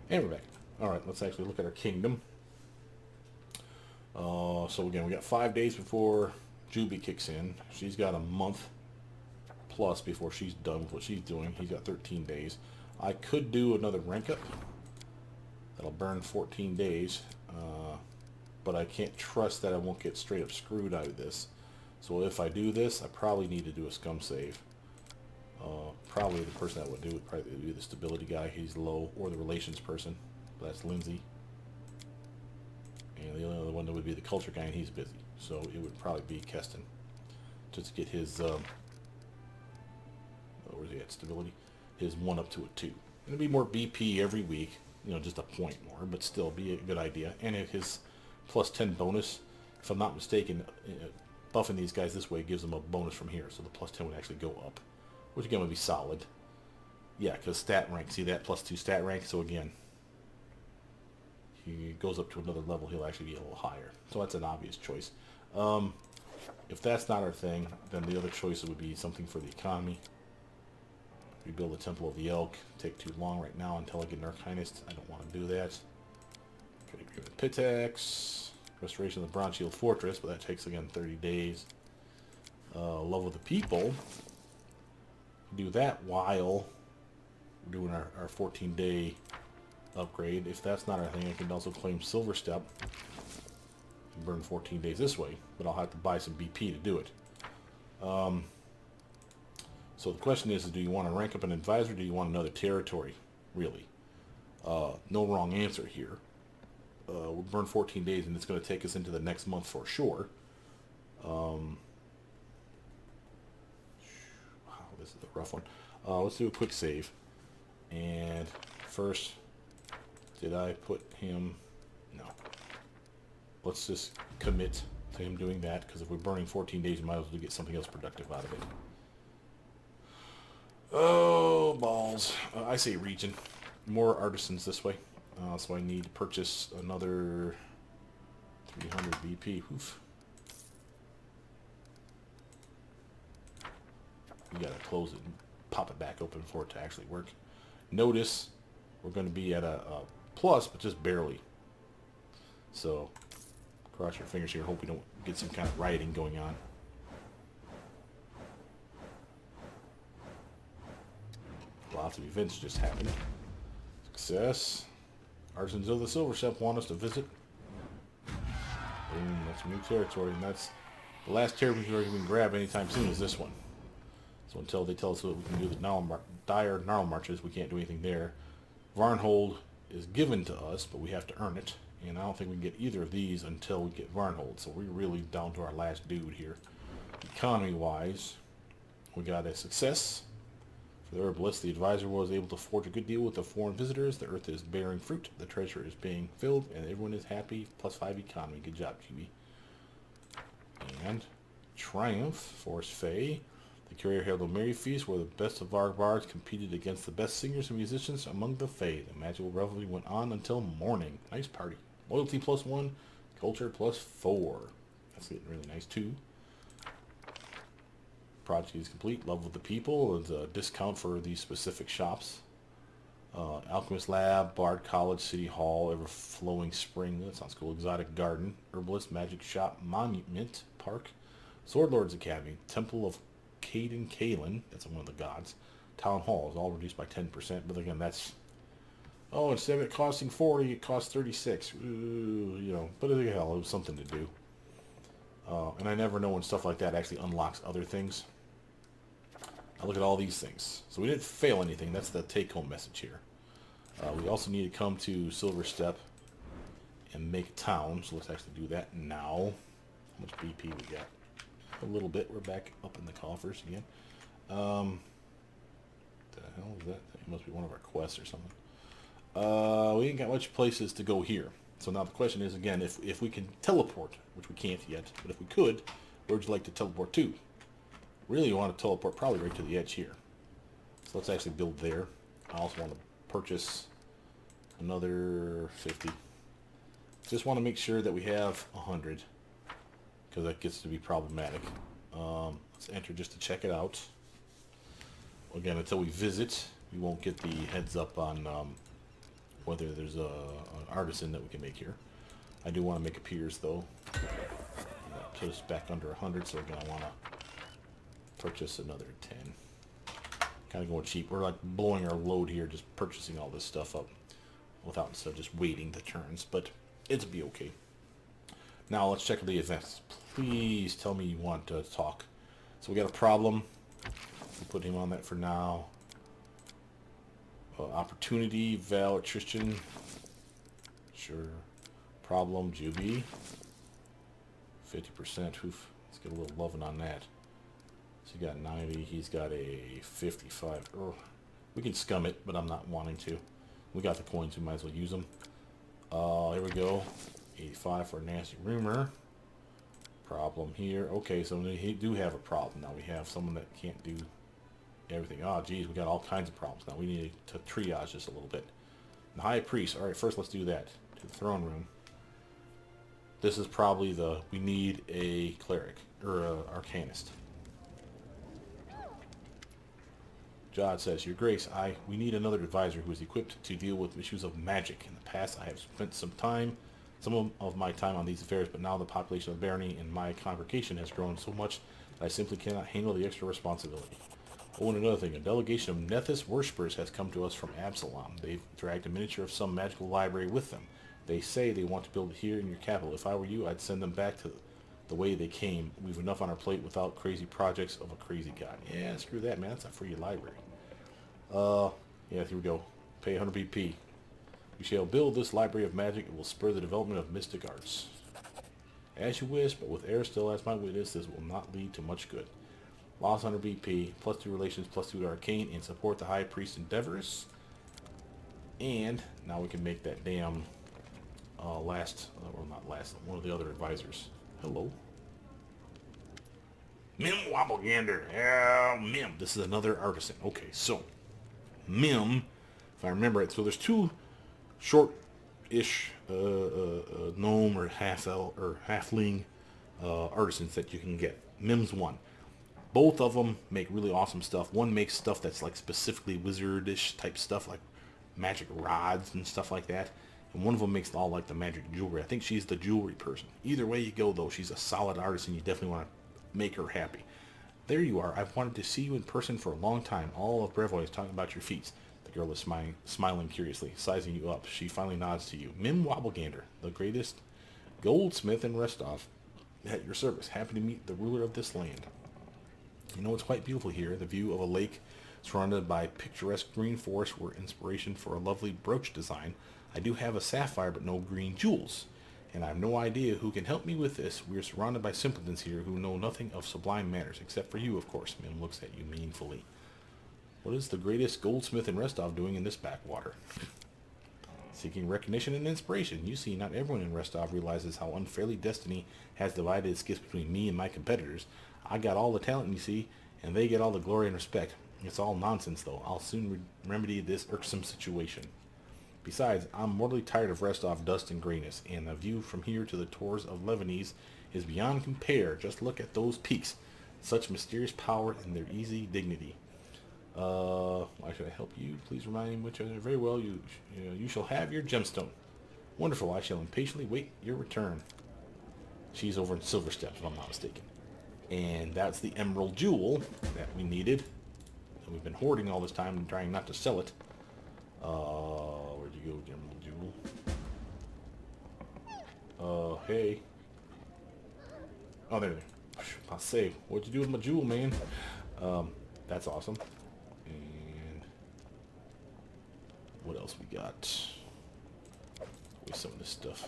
And we're back. Alright, let's actually look at our kingdom. So again, we got 5 days before Juby kicks in. She's got a month plus before she's done with what she's doing. He's got 13 days. I could do another rank up. That'll burn 14 days. But I can't trust that I won't get straight up screwed out of this. So if I do this, I probably need to do a scum save. Probably the person that would do it would probably be the stability guy. He's low, or the relations person. That's Lindsay. And the only other one that would be the culture guy, and he's busy. So it would probably be Keston. Just to get his, where's he at, stability? His 1 up to a 2. And it'd be more BP every week. You know, just a point more, but still be a good idea. And if his plus 10 bonus, if I'm not mistaken, buffing these guys this way gives them a bonus from here. So the plus 10 would actually go up, which again would be solid. Yeah, because stat rank, see that plus 2 stat rank. So again, he goes up to another level, he'll actually be a little higher. So that's an obvious choice. If that's not our thing, then the other choice would be something for the economy. Rebuild the Temple of the Elk. Take too long right now until I get an Arcanist. I don't want to do that. Could agree with Pitax. Restoration of the Bronze Shield Fortress, but that takes again 30 days. Love of the People. Do that while we're doing our 14-day upgrade. If that's not our thing, I can also claim Silver Step and burn 14 days this way, but I'll have to buy some BP to do it. So the question is do you want to rank up an advisor, or do you want another territory? Really. No wrong answer here. We'll burn 14 days, and it's going to take us into the next month for sure. Wow, this is a rough one. Let's do a quick save. And first, did I put him? No. Let's just commit to him doing that, because if we're burning 14 days, we might as well get something else productive out of it. Oh, balls. I say region. More artisans this way. So I need to purchase another 300 BP. Oof. You gotta close it and pop it back open for it to actually work. Notice we're going to be at a plus, but just barely. So cross your fingers here. Hope we don't get some kind of rioting going on. Lots of events just happened. Success. Artisans of the Silver Step want us to visit. Boom, that's new territory, and that's the last territory we can grab anytime soon is this one. So until they tell us that we can do the dire Gnarl Marches, we can't do anything there. Varnhold is given to us, but we have to earn it. And I don't think we can get either of these until we get Varnhold. So we're really down to our last dude here. Economy-wise, we got a success. For the herbalist, the advisor was able to forge a good deal with the foreign visitors. The earth is bearing fruit. The treasure is being filled, and everyone is happy. Plus 5 economy. Good job, GB. And Triumph, Force Fae. The courier held a merry feast where the best of our bards competed against the best singers and musicians among the Fae. The magical revelry went on until morning. Nice party. Loyalty plus 1, culture plus 4. That's getting really nice too. Project is complete. Love of the People is a discount for these specific shops. Alchemist Lab, Bard College, City Hall, Ever-Flowing Spring. That sounds cool. Exotic Garden, Herbalist, Magic Shop, Monument Park, Sword Lords Academy, Temple of Caden Kalen. That's one of the gods. Town Hall is all reduced by 10%. But again, that's... Oh, instead of it costing 40, it costs 36. Ooh, you know, but hell, it was something to do. And I never know when stuff like that actually unlocks other things. Now look at all these things. So we didn't fail anything. That's the take-home message here. We also need to come to Silver Step and make a town. So let's actually do that now. How much BP we got? A little bit. We're back up in the coffers again. The hell is that? It must be one of our quests or something. We ain't got much places to go here. So now the question is, again, if we can teleport, which we can't yet, but if we could, where would you like to teleport to? Really, you want to teleport probably right to the edge here. So let's actually build there. I also want to purchase another 50. Just want to make sure that we have 100, because that gets to be problematic. Let's enter just to check it out. Again, until we visit, we won't get the heads up on whether there's an artisan that we can make here. I do want to make a piers though. That put us back under 100, so we're going to want to purchase another 10. Kind of going cheap. We're like blowing our load here, just purchasing all this stuff up without instead of just waiting the turns, but it'll be okay. Now let's check the events. Please tell me you want to talk. So we got a problem. We'll put him on that for now. Opportunity, Val, Tristan. Sure. Problem, Juby. 50%. Oof. Let's get a little loving on that. So he got 90. He's got a 55. Oh, we can scum it, but I'm not wanting to. We got the coins. We might as well use them. Here we go. 85 for a nasty rumor. Problem here. Okay, so we do have a problem. Now we have someone that can't do everything. Oh, geez, we got all kinds of problems. Now we need to triage this a little bit. The High Priest. All right, first let's do that. To the throne room. This is probably we need a cleric or a arcanist. Jod says, Your Grace, we need another advisor who is equipped to deal with issues of magic. In the past, I have spent some of my time on these affairs, but now the population of Barony and my congregation has grown so much that I simply cannot handle the extra responsibility. Oh, and another thing, a delegation of Nethys worshippers has come to us from Absalom. They've dragged a miniature of some magical library with them. They say they want to build it here in your capital. If I were you, I'd send them back to the way they came. We've enough on our plate without crazy projects of a crazy god. Yeah, screw that, man. That's not for your library. Yeah, here we go. Pay 100 BP. We shall build this library of magic. It will spur the development of mystic arts. As you wish, but with Aristil as my witness, this will not lead to much good. Lost 100 BP, plus 2 relations, plus 2 to arcane, and support the High Priest endeavors. And now we can make that damn one of the other advisors. Hello. Mim Wobblegander. Yeah, Mim. This is another artisan. Okay, so Mim, if I remember it, so there's 2 short-ish gnome or half-elf or halfling artisans that you can get. Mim's one. Both of them make really awesome stuff. One makes stuff that's like specifically wizardish type stuff, like magic rods and stuff like that. And one of them makes all like the magic jewelry. I think she's the jewelry person. Either way you go, though, she's a solid artist, and you definitely want to make her happy. There you are. I've wanted to see you in person for a long time. All of Brevoy is talking about your feats. The girl is smiling curiously, sizing you up. She finally nods to you. Mim Wobblegander, the greatest goldsmith in Restov, at your service. Happy to meet the ruler of this land. You know, it's quite beautiful here. The view of a lake surrounded by picturesque green forests were inspiration for a lovely brooch design. I do have a sapphire, but no green jewels. And I have no idea who can help me with this. We are surrounded by simpletons here who know nothing of sublime matters, except for you, of course. Mim looks at you meaningfully. What is the greatest goldsmith in Restov doing in this backwater? Seeking recognition and inspiration. You see, not everyone in Restov realizes how unfairly destiny has divided its gifts between me and my competitors. I got all the talent, you see, and they get all the glory and respect. It's all nonsense, though. I'll soon remedy this irksome situation. Besides, I'm mortally tired of Restov dust and grayness, and the view from here to the tors of Leviathans is beyond compare. Just look at those peaks. Such mysterious power and their easy dignity. Why should I help you? Please remind me which other. Very well, you shall have your gemstone. Wonderful. I shall impatiently wait your return. She's over in Silver Steps, if I'm not mistaken. And that's the emerald jewel that we needed. And we've been hoarding all this time and trying not to sell it. Where'd you go, emerald jewel? Hey. Oh, there. I'll say, what'd you do with my jewel, man? That's awesome. And what else we got? Waste some of this stuff.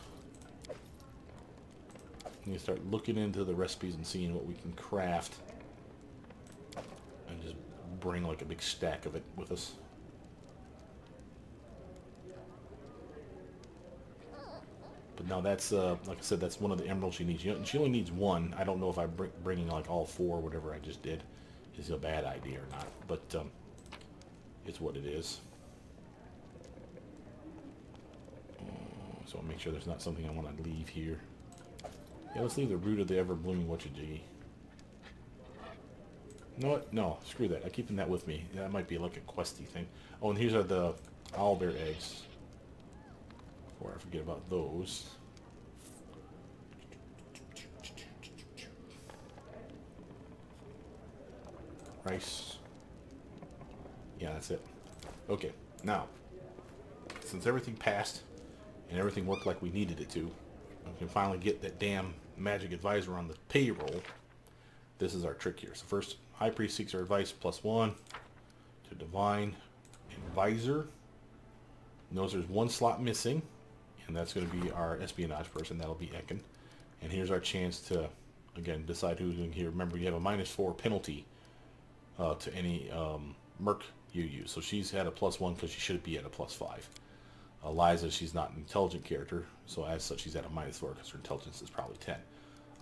We need to start looking into the recipes and seeing what we can craft, and just bring like a big stack of it with us. But now that's like I said, that's one of the emeralds she needs. She only needs one. I don't know if bringing like all 4, whatever I just did, is a bad idea or not. But it's what it is. So I'll make sure there's not something I want to leave here. Yeah, let's leave the root of the ever-blooming whatchajiggy. You know what? No, screw that. I'm keeping that with me. That might be like a questy thing. Oh, and these are the owlbear eggs. forget about those. Rice. Yeah, that's it. Okay, now, since everything passed and everything worked like we needed it to, we can finally get that damn magic advisor on the payroll. This is our trick here. So first, High Priest seeks our advice +1 to Divine Advisor. Notice there's one slot missing, and that's going to be our espionage person. That'll be Ekin. And here's our chance to, again, decide who's in here. Remember, you have a -4 penalty to any merc you use. So she's had a +1 because she should be at a +5. Eliza, she's not an intelligent character, so as such she's at a -4 because her intelligence is probably 10.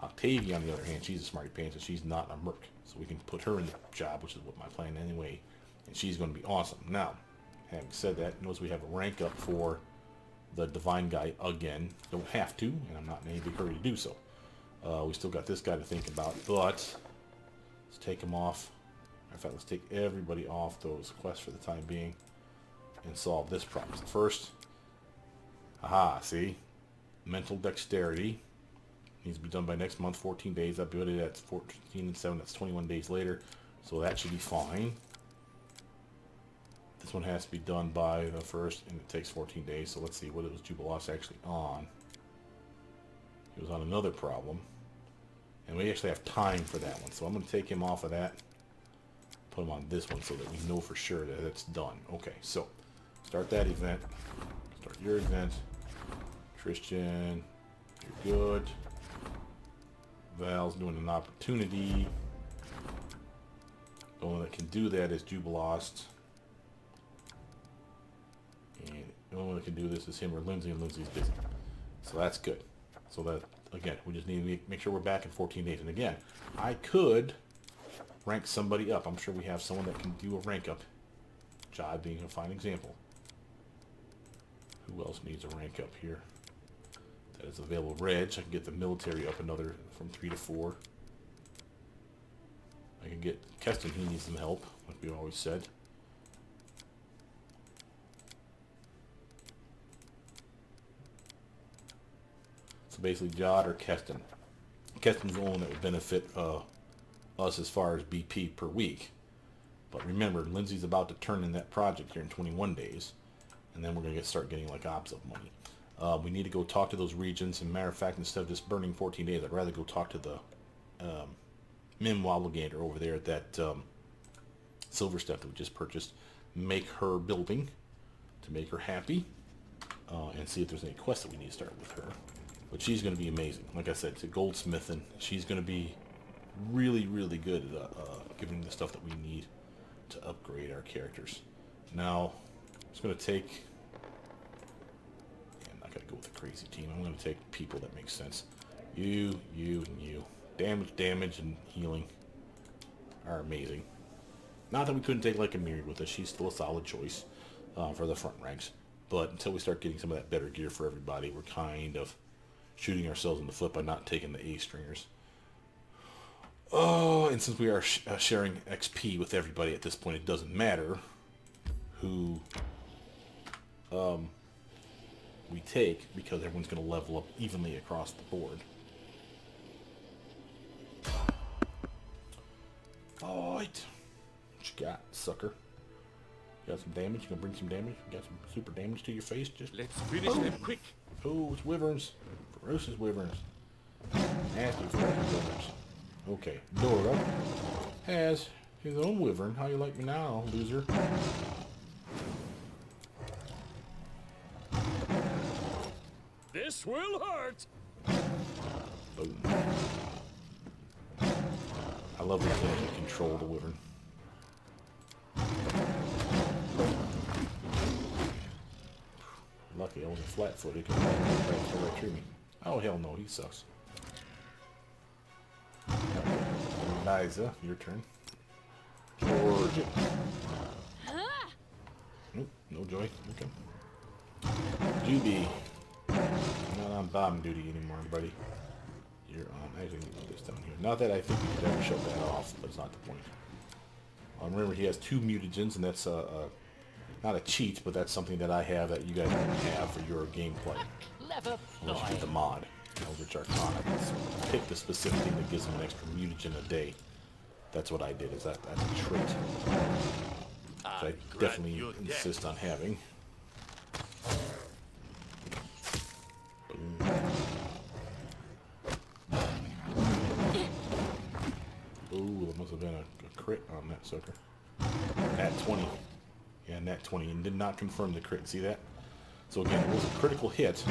Octavia, on the other hand, she's a smarty pants and she's not a merc, so we can put her in the job, which is what my plan anyway, and she's going to be awesome. Now, having said that, notice we have a rank up for the divine guy again. Don't have to, and I'm not in any big hurry to do so. We still got this guy to think about, but let's take him off. In fact, let's take everybody off those quests for the time being and solve this problem. So first, aha, see? Mental dexterity. Needs to be done by next month, 14 days. I'll do it at 14 and 7, that's 21 days later. So that should be fine. This one has to be done by the 1st, and it takes 14 days. So let's see, what was Jubilos actually on? He was on another problem. And we actually have time for that one. So I'm going to take him off of that. Put him on this one so that we know for sure that it's done. Okay, so start that event. Start your event. Christian, you're good. Val's doing an opportunity. The only one that can do that is Jubilost. And the only one that can do this is him or Lindsay, and Lindsay's busy. So that's good. So that, again, we just need to make sure we're back in 14 days. And again, I could rank somebody up. I'm sure we have someone that can do a rank up. Jai being a fine example. Who else needs a rank up here? That is available. Reg, I can get the military up another from 3 to 4. I can get Keston, he needs some help, like we always said. So basically Jod or Keston. Keston's the one that would benefit us as far as BP per week. But remember, Lindsay's about to turn in that project here in 21 days. And then we're going to start getting like ops of money. We need to go talk to those regions. As a matter of fact, instead of just burning 14 days, I'd rather go talk to the Mim Wobblegator over there at that silver stuff that we just purchased. Make her building to make her happy. And see if there's any quests that we need to start with her. But she's going to be amazing. Like I said, to goldsmithing, she's going to be really, really good at giving the stuff that we need to upgrade our characters. Now, I'm just going to take... I'm not going to go with a crazy team. I'm going to take people that make sense. You, and you. Damage, and healing are amazing. Not that we couldn't take like a Myriad with us. She's still a solid choice for the front ranks. But until we start getting some of that better gear for everybody, we're kind of shooting ourselves in the foot by not taking the A-stringers. Oh, and since we are sharing XP with everybody at this point, it doesn't matter who we take, because everyone's going to level up evenly across the board. Alright. What you got, sucker? You got some damage? You gonna bring some damage? You got some super damage to your face? Just let's finish them quick. Oh, it's wyverns. Ferocious wyverns. Nasty ferocious wyverns. Okay, Dorraj has his own wyvern. How you like me now, loser? This will hurt. Boom. I love the thing you control the wyvern. Lucky I wasn't flat-footed because he right through me. Oh, hell no, he sucks. Liza, your turn. George. Nope, no joy. Okay. Juby. You're not on bomb duty anymore, buddy. You're on. Actually, put this down here. Not that I think we could ever shut that off, but it's not the point. Remember, he has 2 mutagens, and that's not a cheat, but that's something that I have that you guys don't have for your gameplay. Clever Unless you boy. get the mod. Eldritch Arcana. Pick the specific thing that gives them an extra mutagen a day. That's what I did, is that's a trait. Which I definitely insist on having. Boom. Ooh, there must have been a crit on that sucker. Nat 20. Yeah, Nat 20. And did not confirm the crit. See that? So again, it was a critical hit,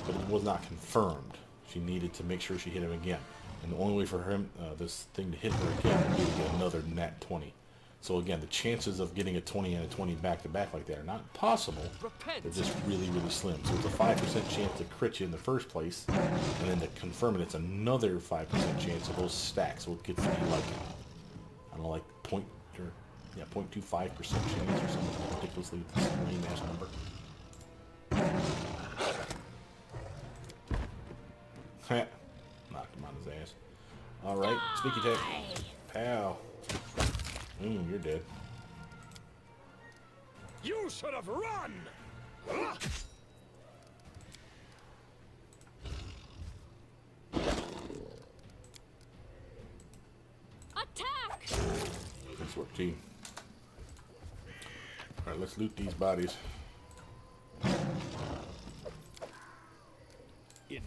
but it was not confirmed. She needed to make sure she hit him again. And the only way for him, this thing to hit her again would be to get another Nat 20. So again, the chances of getting a 20 and a 20 back to back like that are not impossible. They're just really, really slim. So it's a 5% chance to crit you in the first place, and then to confirm it, it's another 5% chance of those stacks. So it gets to be like, I don't know, like 0.25% chance or something ridiculously lame ass number. Knocked him on his ass. Alright, sneaky attack. Pow. You're dead. You should have run! Attack! Nice work, team. Alright, let's loot these bodies.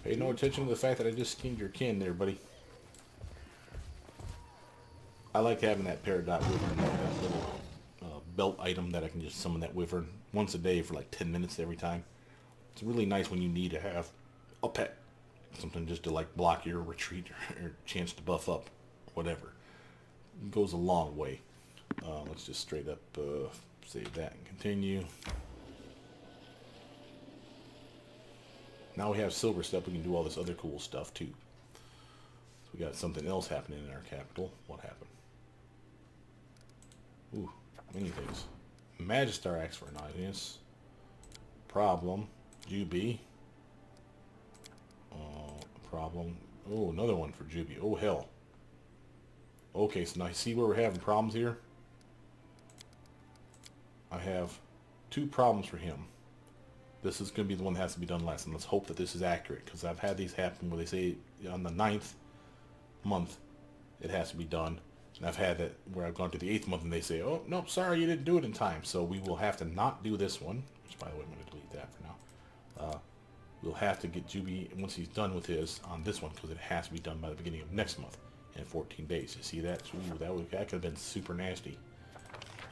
Pay no attention to the fact that I just skinned your kin there, buddy. I like having that Peridot Wyvern, that little belt item that I can just summon that Wyvern once a day for like 10 minutes every time. It's really nice when you need to have a pet. Something just to like block your retreat or chance to buff up, whatever. It goes a long way. Let's just straight up save that and continue. Now we have silver stuff, we can do all this other cool stuff too. So we got something else happening in our capital. What happened? Ooh, many things. Magistar Axe for an audience. Problem. Juby. Problem. Oh, another one for Juby. Oh, hell. Okay, so now you see where we're having problems here? I have 2 problems for him. This is going to be the one that has to be done last, and let's hope that this is accurate, because I've had these happen where they say on the 9th month it has to be done, and I've had that where I've gone to the 8th month and they say, oh, nope, sorry, you didn't do it in time, so we will have to not do this one, which, by the way, I'm going to delete that for now. We'll have to get Juby, once he's done with his, on this one, because it has to be done by the beginning of next month, in 14 days. You see that? Ooh, that could have been super nasty.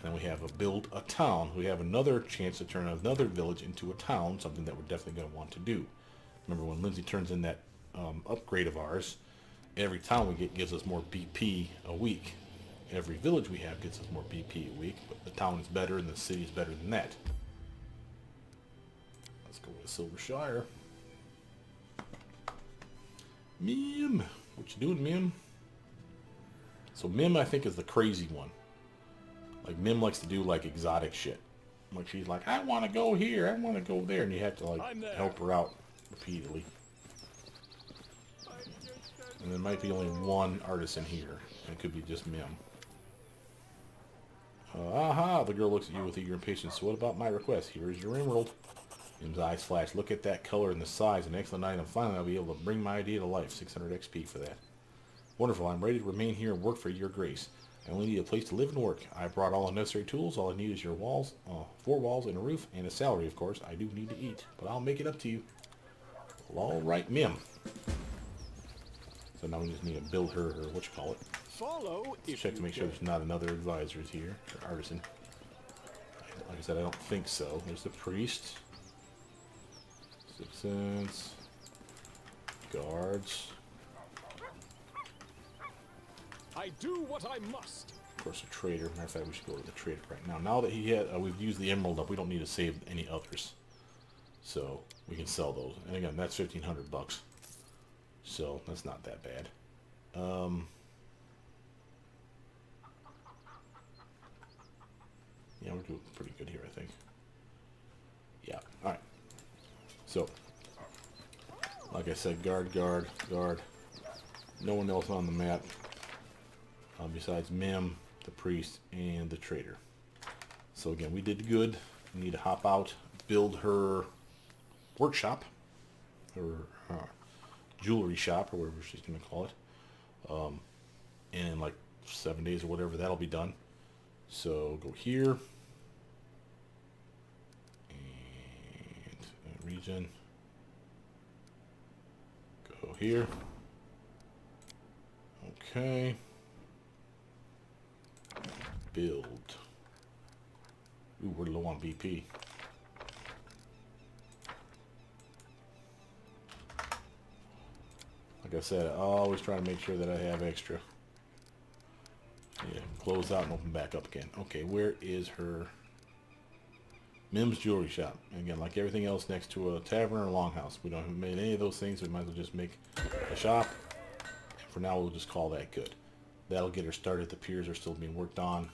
Then we have a build a town. We have another chance to turn another village into a town, something that we're definitely going to want to do. Remember, when Lindsay turns in that upgrade of ours, every town we get gives us more BP a week. Every village we have gets us more BP a week, but the town is better and the city is better than that. Let's go with Silver Shire. Mim! What you doing, Mim? So Mim, I think, is the crazy one. Like, Mim likes to do, like, exotic shit. Like, she's like, I want to go here, I want to go there, and you have to, like, help her out repeatedly. And there might be only one artisan here. It could be just Mim. Aha! The girl looks at you with eager impatience. So what about my request? Here is your emerald. Mim's eyes flash. Look at that color and the size. An excellent item. Finally, I'll be able to bring my idea to life. 600 XP for that. Wonderful. I'm ready to remain here and work for your grace. I only need a place to live and work. I brought all the necessary tools. All I need is your walls, 4 walls and a roof, and a salary, of course. I do need to eat, but I'll make it up to you. Well, all right, Mim. So now we just need to build her, or what you call it. Follow. Check to make sure there's not another advisor here, or artisan. Like I said, I don't think so. There's the priest. 6 cents. Guards. I do what I must. Of course, a trader. Matter of fact, we should go to the trader right now. Now that he had, we've used the emerald up, we don't need to save any others. So we can sell those. And again, that's 1,500 bucks. So that's not that bad. Yeah, we're doing pretty good here, I think. Yeah. All right. So, like I said, guard, guard, guard. No one else on the map. Besides Mim, the priest, and the trader. So again, we did good. We need to hop out, build her workshop, or jewelry shop, or whatever she's going to call it. And in like 7 days or whatever, that'll be done. So go here. And region. Go here. Okay. Build. Ooh, we're low on BP. Like I said, I always try to make sure that I have extra. Yeah, close out and open back up again. Okay, where is her Mim's Jewelry Shop? And again, like everything else next to a tavern or a longhouse. We don't have made any of those things, so we might as well just make a shop. And for now, we'll just call that good. That'll get her started. The piers are still being worked on.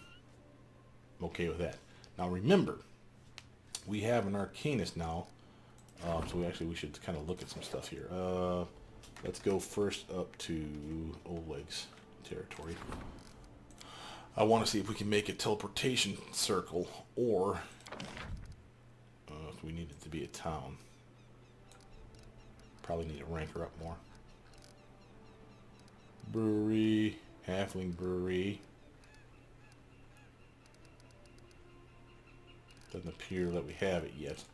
I'm okay with that. Now remember, we have an Arcanist now. So we should kind of look at some stuff here. Let's go first up to Oleg's territory. I want to see if we can make a teleportation circle, or if we need it to be a town. Probably need to rank her up more. Brewery, Halfling Brewery. Doesn't appear that we have it yet.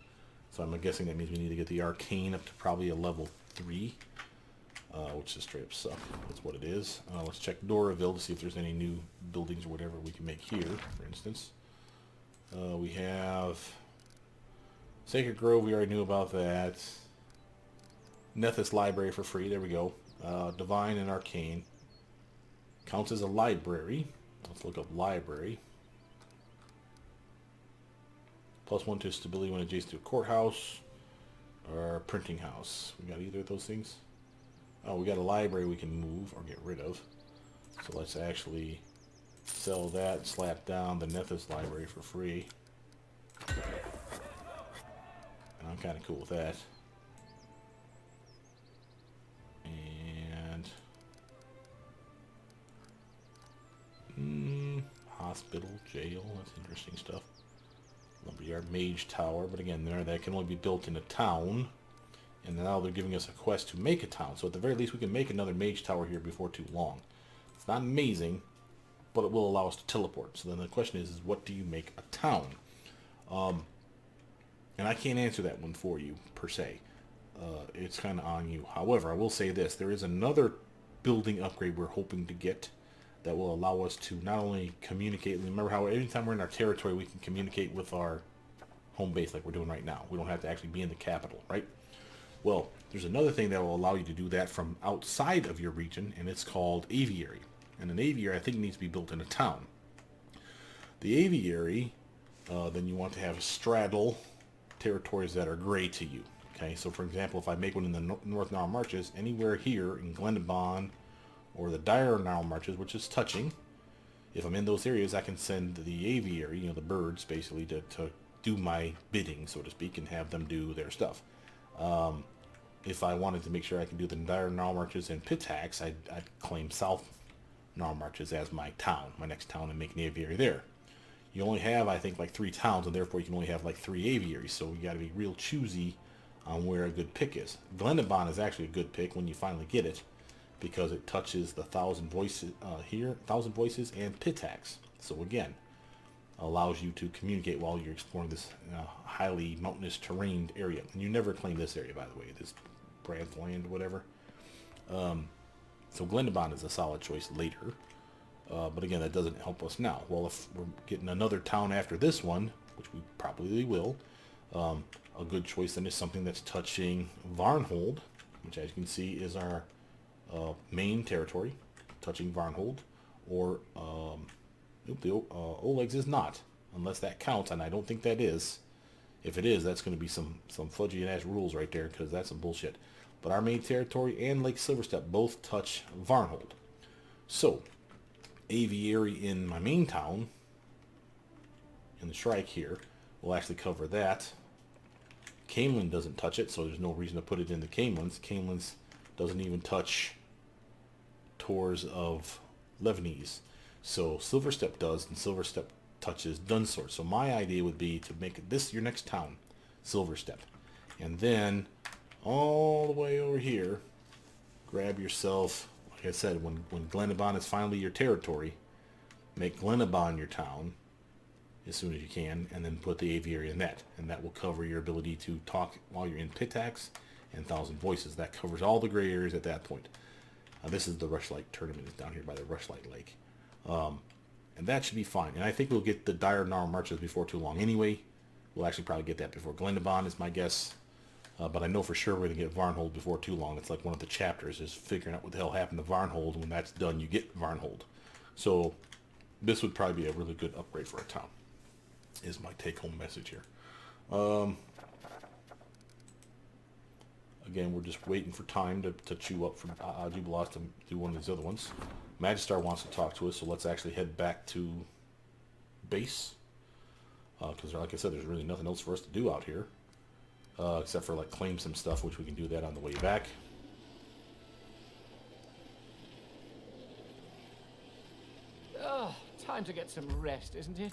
So I'm guessing that means we need to get the Arcane up to probably a level 3. Which is straight up suck. That's what it is. Let's check Doraville to see if there's any new buildings or whatever we can make here, for instance. We have Sacred Grove, we already knew about that. Nethys Library for free, there we go. Divine and Arcane. Counts as a library. Let's look up library. +1 to stability when adjacent to a courthouse or a printing house. We got either of those things? Oh, we got a library we can move or get rid of. So let's actually sell that, slap down the Nethys Library for free. And I'm kind of cool with that. And hospital, jail, that's interesting stuff. Lumberyard, Mage Tower, but again, that can only be built in a town. And now they're giving us a quest to make a town. So at the very least, we can make another Mage Tower here before too long. It's not amazing, but it will allow us to teleport. So then the question is what do you make a town? And I can't answer that one for you, per se. It's kind of on you. However, I will say this. There is another building upgrade we're hoping to get that will allow us to not only communicate. Remember how anytime we're in our territory, we can communicate with our home base like we're doing right now. We don't have to actually be in the capital, right? Well, there's another thing that will allow you to do that from outside of your region, and it's called Aviary. And an aviary, I think, needs to be built in a town. The aviary, then you want to have straddle territories that are gray to you. Okay, so for example, if I make one in the North Gnarl Marches, anywhere here in Glendabon or the Dire Gnarl Marches, which is touching, if I'm in those areas, I can send the aviary, the birds, basically, to do my bidding, so to speak, and have them do their stuff. If I wanted to make sure I can do the Dire Gnarl Marches and Pitax, I'd claim South Gnarl Marches as my town, my next town, and make an aviary there. You only have, I think, like 3 towns, and therefore you can only have like 3 aviaries, so you got to be real choosy on where a good pick is. Glendabon is actually a good pick when you finally get it, because it touches the Thousand Voices here, Thousand Voices and Pitax. So again, allows you to communicate while you're exploring this highly mountainous terrain area. And you never claim this area, by the way, this Brad's Land, whatever. So Glendabon is a solid choice later. But again, that doesn't help us now. Well, if we're getting another town after this one, which we probably will, a good choice then is something that's touching Varnhold, which as you can see is our main territory, touching Varnhold, or Oleg's is not, unless that counts, and I don't think that is. If it is, that's going to be some fudgy and ash rules right there, because that's some bullshit. But our main territory and Lake Silverstep both touch Varnhold. So, aviary in my main town, in the Shrike here, will actually cover that. Camelin doesn't touch it, so there's no reason to put it in the Camelins. Camelins doesn't even touch Tors of Leviathans. So Silverstep does, and Silverstep touches Dunsort. So my idea would be to make this your next town, Silverstep. And then all the way over here. Grab yourself, like I said, when Glenabon is finally your territory, make Glenabon your town as soon as you can, and then put the aviary in that. And that will cover your ability to talk while you're in Pitax and Thousand Voices. That covers all the gray areas at that point. This is the Rushlight tournament. It's down here by the Rushlight Lake. And that should be fine. And I think we'll get the Dire Gnarl Marches before too long anyway. We'll actually probably get that before Glenabon is my guess. But I know for sure we're going to get Varnhold before too long. It's like one of the chapters is figuring out what the hell happened to Varnhold. When that's done, you get Varnhold. So this would probably be a really good upgrade for a town, is my take-home message here. Again, we're just waiting for time to chew up for Jubilos to do one of these other ones. Magistar wants to talk to us, so let's actually head back to base. Because like I said, there's really nothing else for us to do out here. Except for like claim some stuff, which we can do that on the way back. Oh, time to get some rest, isn't it?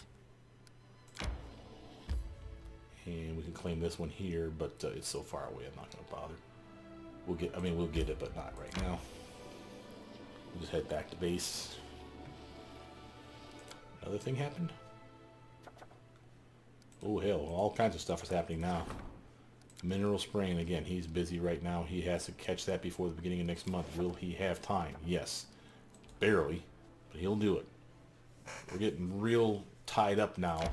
And we can claim this one here, but it's so far away, I'm not going to bother. We'll get it, but not right now. We'll just head back to base. Another thing happened? Oh hell, all kinds of stuff is happening now. Mineral spraying, again, he's busy right now. He has to catch that before the beginning of next month. Will he have time? Yes. Barely, but he'll do it. We're getting real tied up now.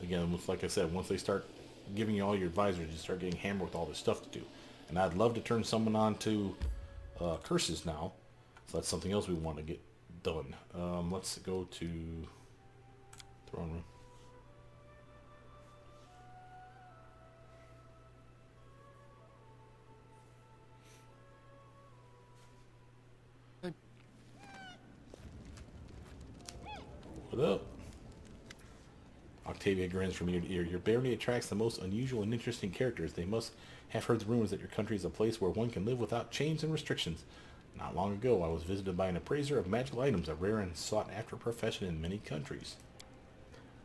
Again, with, like I said, once they start giving you all your advisors, you start getting hammered with all this stuff to do. And I'd love to turn someone on to curses now. So that's something else we want to get done. Let's go to throne room. What up? Octavia grins from ear to ear. Your barony attracts the most unusual and interesting characters. They must have heard the rumors that your country is a place where one can live without chains and restrictions. Not long ago, I was visited by an appraiser of magical items, a rare and sought-after profession in many countries.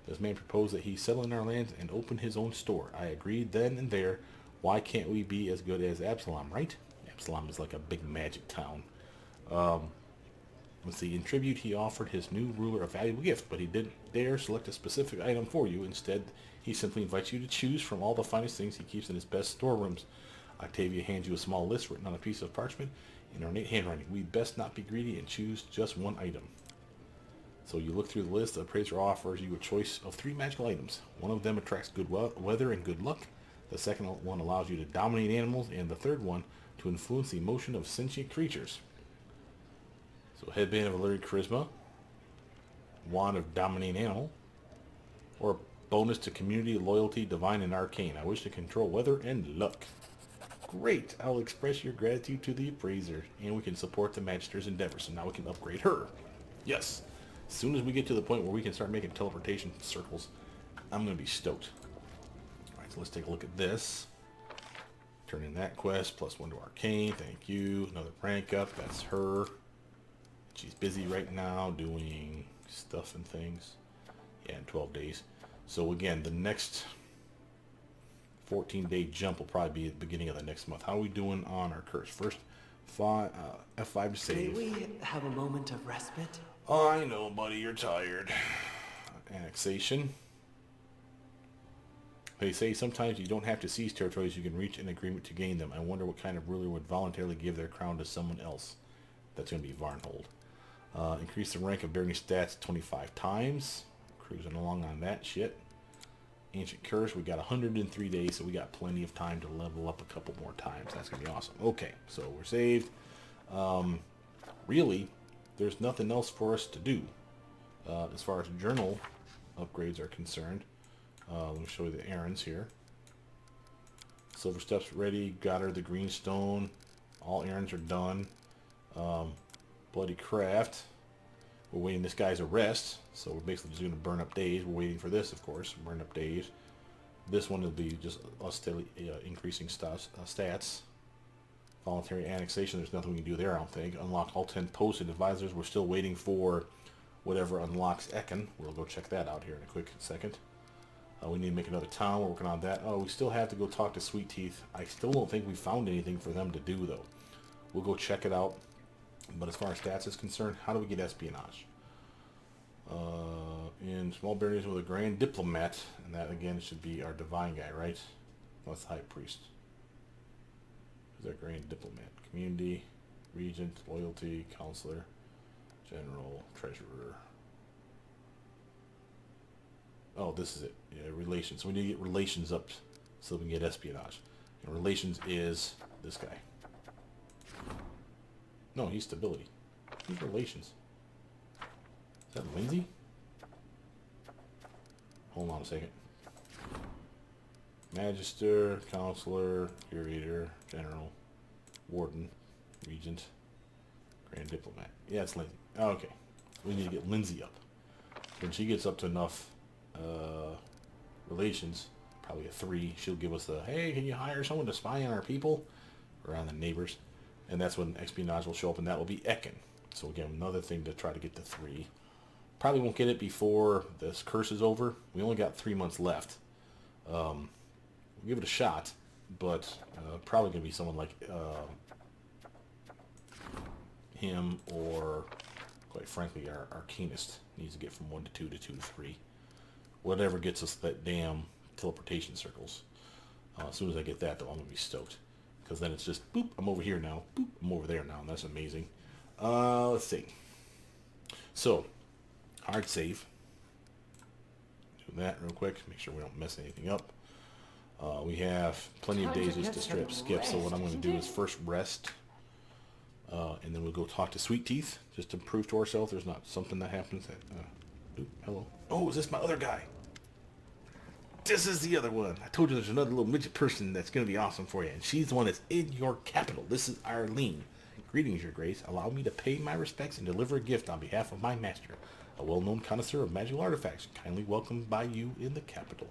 This man proposed that he settle in our lands and open his own store. I agreed then and there. Why can't we be as good as Absalom, right? Absalom is like a big magic town. Let's see, in tribute, he offered his new ruler a valuable gift, but he didn't dare select a specific item for you. Instead, he simply invites you to choose from all the finest things he keeps in his best storerooms. Octavia hands you a small list written on a piece of parchment in ornate handwriting. We best not be greedy and choose just one item. So you look through the list. The appraiser offers you a choice of 3 magical items. One of them attracts good weather and good luck. The second one allows you to dominate animals, and the third one to influence the emotion of sentient creatures. So headband of alluring charisma, wand of dominating animal, or bonus to community, loyalty, divine, and arcane. I wish to control weather and luck. Great! I'll express your gratitude to the appraiser, and we can support the Magister's endeavors. So now we can upgrade her. Yes. As soon as we get to the point where we can start making teleportation circles, I'm going to be stoked. Alright, so let's take a look at this. Turn in that quest, +1 to arcane. Thank you. Another rank up. That's her. She's busy right now doing stuff and things. Yeah, in 12 days. So again, the next 14-day jump will probably be at the beginning of the next month. How are we doing on our curse? First, F5 to save. May we have a moment of respite? Oh, I know, buddy. You're tired. Annexation. They say sometimes you don't have to seize territories. You can reach an agreement to gain them. I wonder what kind of ruler would voluntarily give their crown to someone else. That's going to be Varnhold. Increase the rank of barony stats 25 times. Cruising along on that shit. Ancient Curse, we got 103 days, so we got plenty of time to level up a couple more times. That's going to be awesome. Okay, so we're saved. Really, there's nothing else for us to do as far as journal upgrades are concerned. Let me show you the errands here. Silver Steps ready. Got her the greenstone. All errands are done. Bloody Craft. We're waiting this guy's arrest, so we're basically just going to burn up days. We're waiting for this, of course. Burn up days. This one will be just us steadily increasing stats. Voluntary annexation. There's nothing we can do there, I don't think. Unlock all 10 posted advisors. We're still waiting for whatever unlocks Ekin. We'll go check that out here in a quick second. We need to make another town. We're working on that. Oh, we still have to go talk to Sweet Teeth. I still don't think we found anything for them to do, though. We'll go check it out. But as far as stats is concerned, how do we get espionage? In small barriers with a grand diplomat, and that again should be our divine guy, right? That's high priest. Who's our grand diplomat? Community, regent, loyalty, counselor, general, treasurer. Oh, this is it. Yeah, relations. So we need to get relations up so we can get espionage. And relations is this guy. No, he's stability. He's relations. Is that Lindsay? Hold on a second. Magister, counselor, curator, general, warden, regent, grand diplomat. Yeah, it's Lindsay. Oh, okay. We need to get Lindsay up. When she gets up to enough relations, probably a 3, she'll give us the, hey, can you hire someone to spy on our people? Or on the neighbors. And that's when espionage will show up, and that will be Ekin. So again, another thing to try to get to 3. Probably won't get it before this curse is over. We only got 3 months left. We'll give it a shot, but probably going to be someone like him, or quite frankly our arcanist needs to get from 1 to 2 to 2 to 3. Whatever gets us that damn teleportation circles. As soon as I get that, though, I'm going to be stoked. Because then it's just, boop, I'm over here now. Boop, I'm over there now. And that's amazing. Let's see. So, hard save. Do that real quick. Make sure we don't mess anything up. We have plenty of days just to straight up skip. So what I'm going to do is first rest. And then we'll go talk to Sweet Teeth. Just to prove to ourselves there's not something that happens. Hello. Oh, is this my other guy? This is the other one. I told you there's another little midget person that's going to be awesome for you. And she's the one that's in your capital. This is Irlene. Greetings, your grace. Allow me to pay my respects and deliver a gift on behalf of my master, a well-known connoisseur of magical artifacts, kindly welcomed by you in the capital.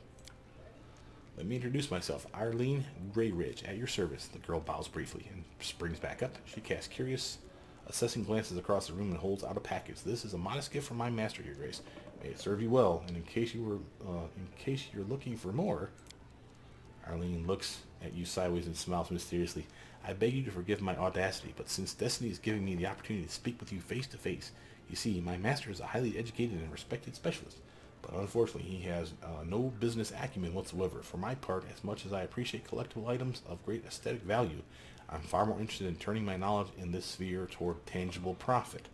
Let me introduce myself. Irlene Greyridge, at your service. The girl bows briefly and springs back up. She casts curious, assessing glances across the room and holds out a package. This is a modest gift from my master, your grace. May it serve you well. And in case you're looking for more, Irlene looks at you sideways and smiles mysteriously. I beg you to forgive my audacity, but since destiny is giving me the opportunity to speak with you face to face, you see, my master is a highly educated and respected specialist. But unfortunately, he has no business acumen whatsoever. For my part, as much as I appreciate collectible items of great aesthetic value, I'm far more interested in turning my knowledge in this sphere toward tangible profit.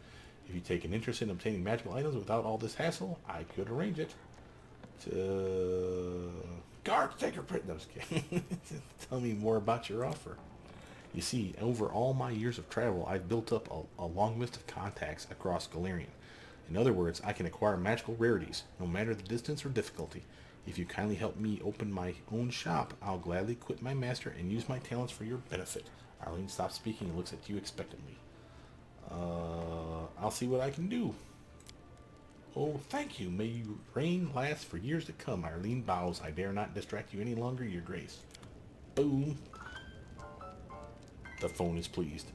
If you take an interest in obtaining magical items without all this hassle, I could arrange it. Guard, take your print. No, just kidding. Tell me more about your offer. You see, over all my years of travel, I've built up a long list of contacts across Galarian. In other words, I can acquire magical rarities, no matter the distance or difficulty. If you kindly help me open my own shop, I'll gladly quit my master and use my talents for your benefit. Arlene stops speaking and looks at you expectantly. I'll see what I can do. Oh, thank you. May your reign last for years to come. Irlene bows. I dare not distract you any longer, your grace. Boom. The phone is pleased.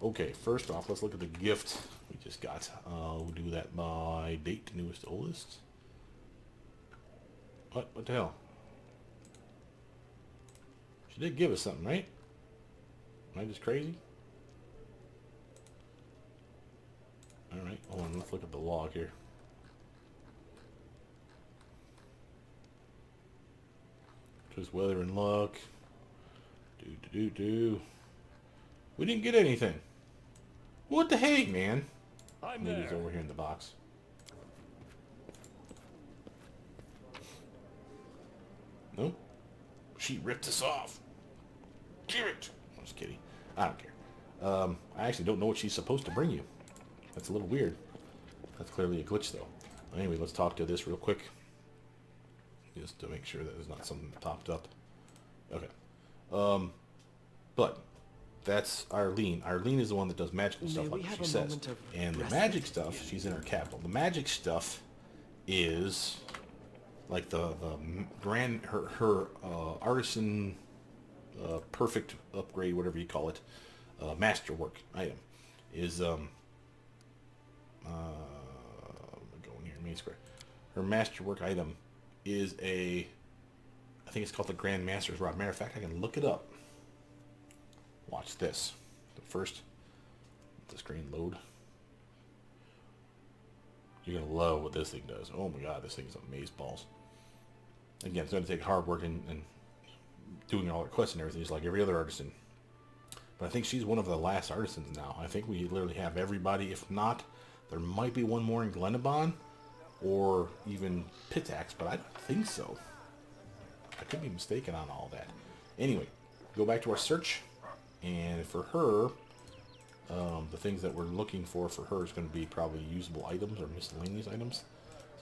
Okay, first off, let's look at the gift we just got. We'll do that by date, newest to oldest. What the hell? She did give us something, right? Am I just crazy? Alright, hold on, let's look at the log here. Just weather and luck. We didn't get anything. What the heck, man? Maybe it's over here in the box. Nope. She ripped us off. Give it. I'm just kidding. I don't care. I actually don't know what she's supposed to bring you. That's a little weird. That's clearly a glitch, though. Anyway, let's talk to this real quick. Just to make sure that there's not something that popped up. Okay. But that's Irlene. Irlene is the one that does magical stuff, like she says. And the magic stuff, she's in her capital. The magic stuff is like the grand her artisan perfect upgrade, whatever you call it, masterwork item is going here, main square. Her masterwork item is a I think it's called the Grand Master's Rod. Matter of fact, I can look it up. Watch this. First, let the screen load. You're going to love what this thing does. Oh my god, this thing is amazeballs. Again, it's going to take hard work and doing all the quests and everything, just like every other artisan. But I think she's one of the last artisans now. I think we literally have everybody. If not, there might be one more in Glenabon or even Pitax, but I don't think so. I could be mistaken on all that. Anyway, go back to our search, and for her, the things that we're looking for her is going to be probably usable items or miscellaneous items.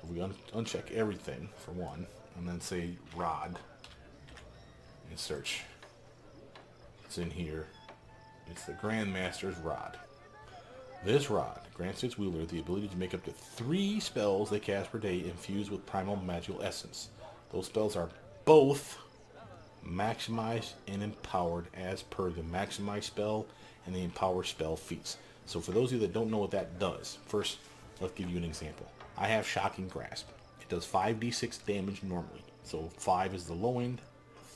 So we uncheck everything for one, and then say rod, and search. It's in here. It's the Grandmaster's Rod. This rod grants its wielder the ability to make up to 3 spells they cast per day infused with primal magical essence. Those spells are both maximized and empowered as per the maximize spell and the empower spell feats. So for those of you that don't know what that does, first let's give you an example. I have Shocking Grasp. It does 5d6 damage normally. So 5 is the low end,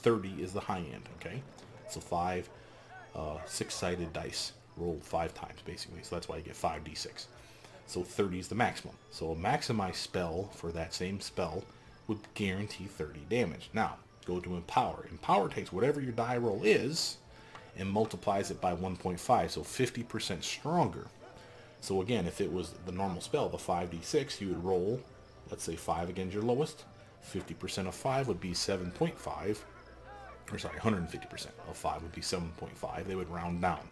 30 is the high end, okay? So 5 6-sided dice rolled 5 times basically, so that's why you get 5d6. So 30 is the maximum. So a maximized spell for that same spell would guarantee 30 damage. Now go to empower. Empower takes whatever your die roll is and multiplies it by 1.5, so 50% stronger. So again, if it was the normal spell, the 5d6, you would roll, let's say 5 against your lowest. 50% of 5 would be 7.5. Or sorry, 150% of 5 would be 7.5. They would round down.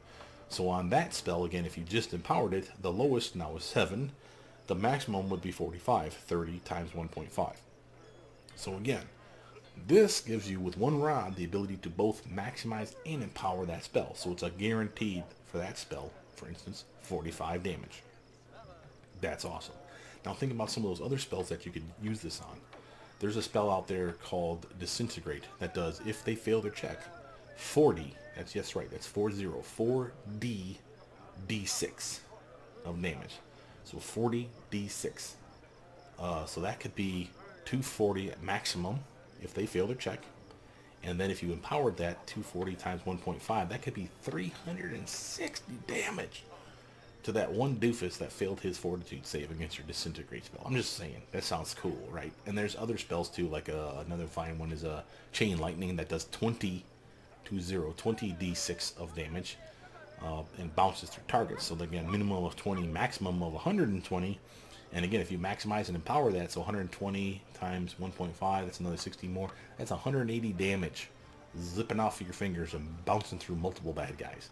So on that spell, again, if you just empowered it, the lowest now is 7. The maximum would be 45. 30 times 1.5. So again, this gives you, with one rod, the ability to both maximize and empower that spell. So it's a guaranteed, for that spell, for instance, 45 damage. That's awesome. Now think about some of those other spells that you could use this on. There's a spell out there called Disintegrate that does, if they fail their check, 40, that's yes right, that's 4D D6 of damage. So 40 D6. So that could be 240 at maximum if they fail their check. And then if you empowered that, 240 times 1.5, that could be 360 damage to that one doofus that failed his fortitude save against your Disintegrate spell. I'm just saying, that sounds cool, right? And there's other spells too, like another fine one is a Chain Lightning that does 20 d6 of damage and bounces through targets. So again, minimum of 20, maximum of 120. And again, if you maximize and empower that, so 120 times 1.5, that's another 60 more. That's 180 damage zipping off of your fingers and bouncing through multiple bad guys.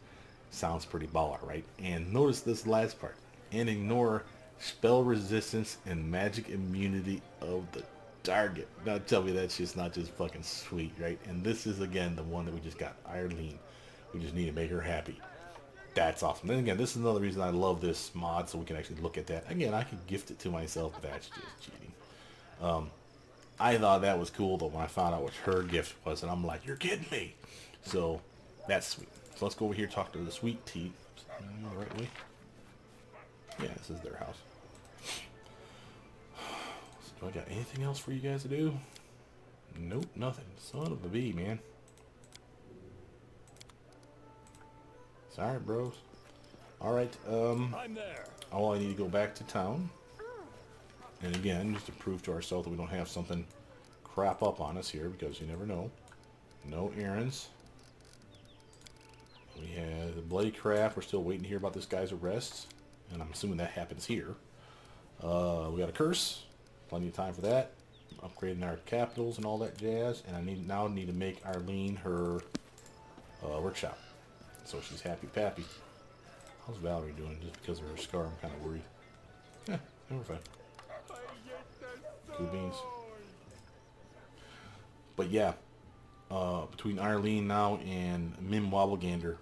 Sounds pretty baller, right? And notice this last part. And ignore spell resistance and magic immunity of the target. Now tell me that's just not just fucking sweet, right? And this is again the one that we just got, Irlene. We just need to make her happy. That's awesome. Then again, this is another reason I love this mod, so we can actually look at that. Again, I could gift it to myself, but that's just cheating. I thought that was cool though when I found out what her gift was, and I'm like, you're kidding me. So that's sweet. So let's go over here and talk to the Sweet Tea. Am I the right way? Yeah, this is their house. So do I got anything else for you guys to do? Nope, nothing. Son of a bee, man. Sorry, bros. Alright, I'm there. all I need to go back to town. And again, just to prove to ourselves that we don't have something crap up on us here, because you never know. No errands. We have the Bloody Craft. We're still waiting to hear about this guy's arrest. And I'm assuming that happens here. We got a curse. Plenty of time for that. Upgrading our capitals and all that jazz. And I now need to make Irlene her workshop. So she's happy pappy. How's Valerie doing? Just because of her scar, I'm kind of worried. Yeah, we're fine. Cool beans. But yeah, between Irlene now and Mim Wobblegander,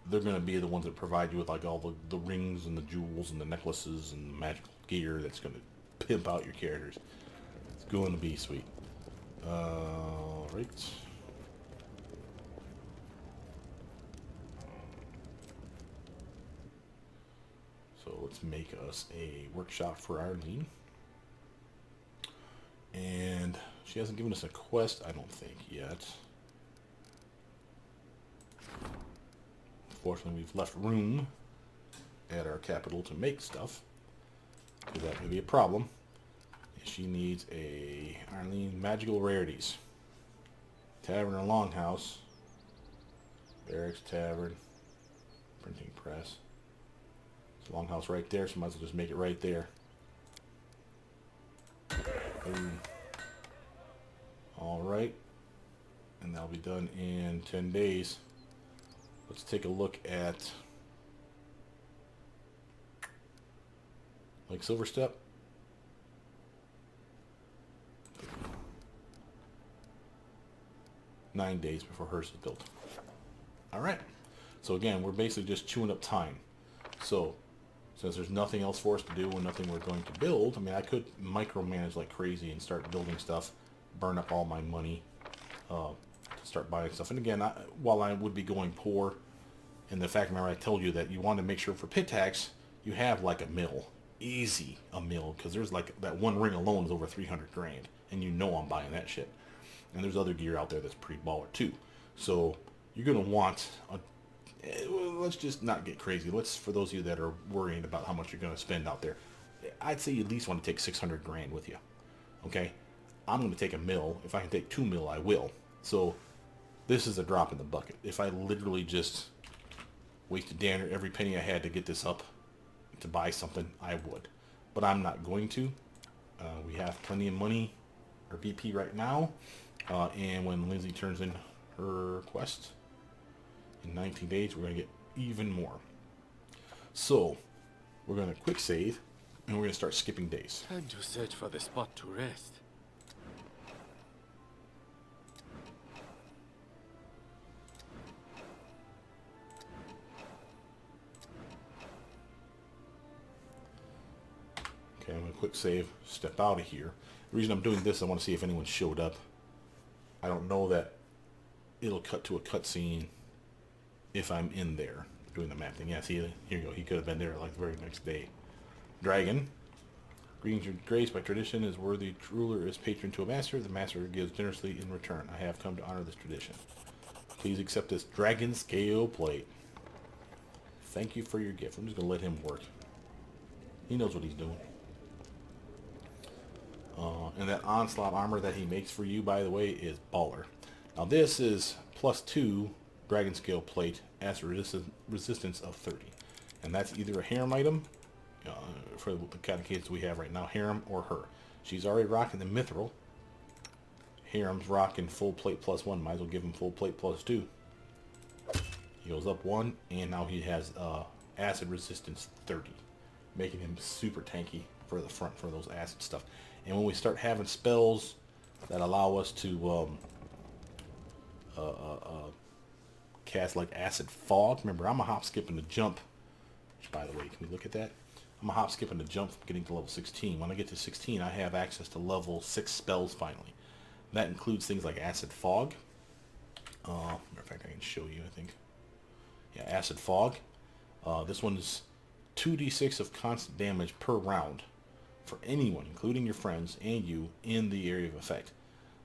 they're going to be the ones that provide you with like all the rings and the jewels and the necklaces and the magical gear that's going to pimp out your characters. It's going to be sweet. Right. So let's make us a workshop for Irlene. And She hasn't given us a quest, I don't think, yet. Fortunately, we've left room at our capital to make stuff. So that may be a problem. She needs a Irlene magical rarities. Tavern or longhouse. Barracks, tavern, printing press. It's a longhouse right there, so might as well just make it right there. Alright. And that'll be done in 10 days. Let's take a look at like Silverstep. Nine days before hers is built. Alright. So again, we're basically just chewing up time. So, since there's nothing else for us to do and nothing we're going to build, I mean, I could micromanage like crazy and start building stuff, burn up all my money, to start buying stuff. And again, while I would be going poor, and the fact, remember I told you that you want to make sure for pit tax, you have like a mill. Easy a mill, because there's like, that one ring alone is over 300 grand. And you know I'm buying that shit. And there's other gear out there that's pretty baller too. So, you're going to want let's just not get crazy. Let's, for those of you that are worrying about how much you're going to spend out there, I'd say you at least want to take 600 grand with you. Okay? I'm going to take a mill. If I can take 2 mil, I will. So, this is a drop in the bucket. If I literally just wasted damn near every penny I had to get this up to buy something, I would. But I'm not going to. We have plenty of money, our BP right now. And when Lindsay turns in her quest, in 19 days, we're going to get even more. So, we're going to quick save, and we're going to start skipping days. Time to search for the spot to rest. Okay, I'm going to quick save, step out of here. The reason I'm doing this, I want to see if anyone showed up. I don't know that it'll cut to a cutscene if I'm in there doing the map thing. Yeah, see, here you go. He could have been there like the very next day. Dragon. Greetings, your grace. By tradition, as worthy ruler is patron to a master. The master gives generously in return. I have come to honor this tradition. Please accept this dragon scale plate. Thank you for your gift. I'm just going to let him work. He knows what he's doing. And that onslaught armor that he makes for you, by the way, is baller. Now this is +2 dragon scale plate, acid resistance of 30. And that's either a harem item, for the kind of kids we have right now, harem or her. She's already rocking the mithril. Harem's rocking full plate +1. Might as well give him full plate +2. He goes up 1, and now he has acid resistance 30. Making him super tanky for the front for those acid stuff. And when we start having spells that allow us to cast like acid fog. Remember, I'm a hop, skip, and a jump. By the way, can we look at that? I'm a hop, skip, and a jump from getting to level 16. When I get to 16, I have access to level 6 spells finally. That includes things like acid fog. Matter of fact, I can show you, I think. Yeah, acid fog. This one is 2d6 of constant damage per round for anyone, including your friends and you, in the area of effect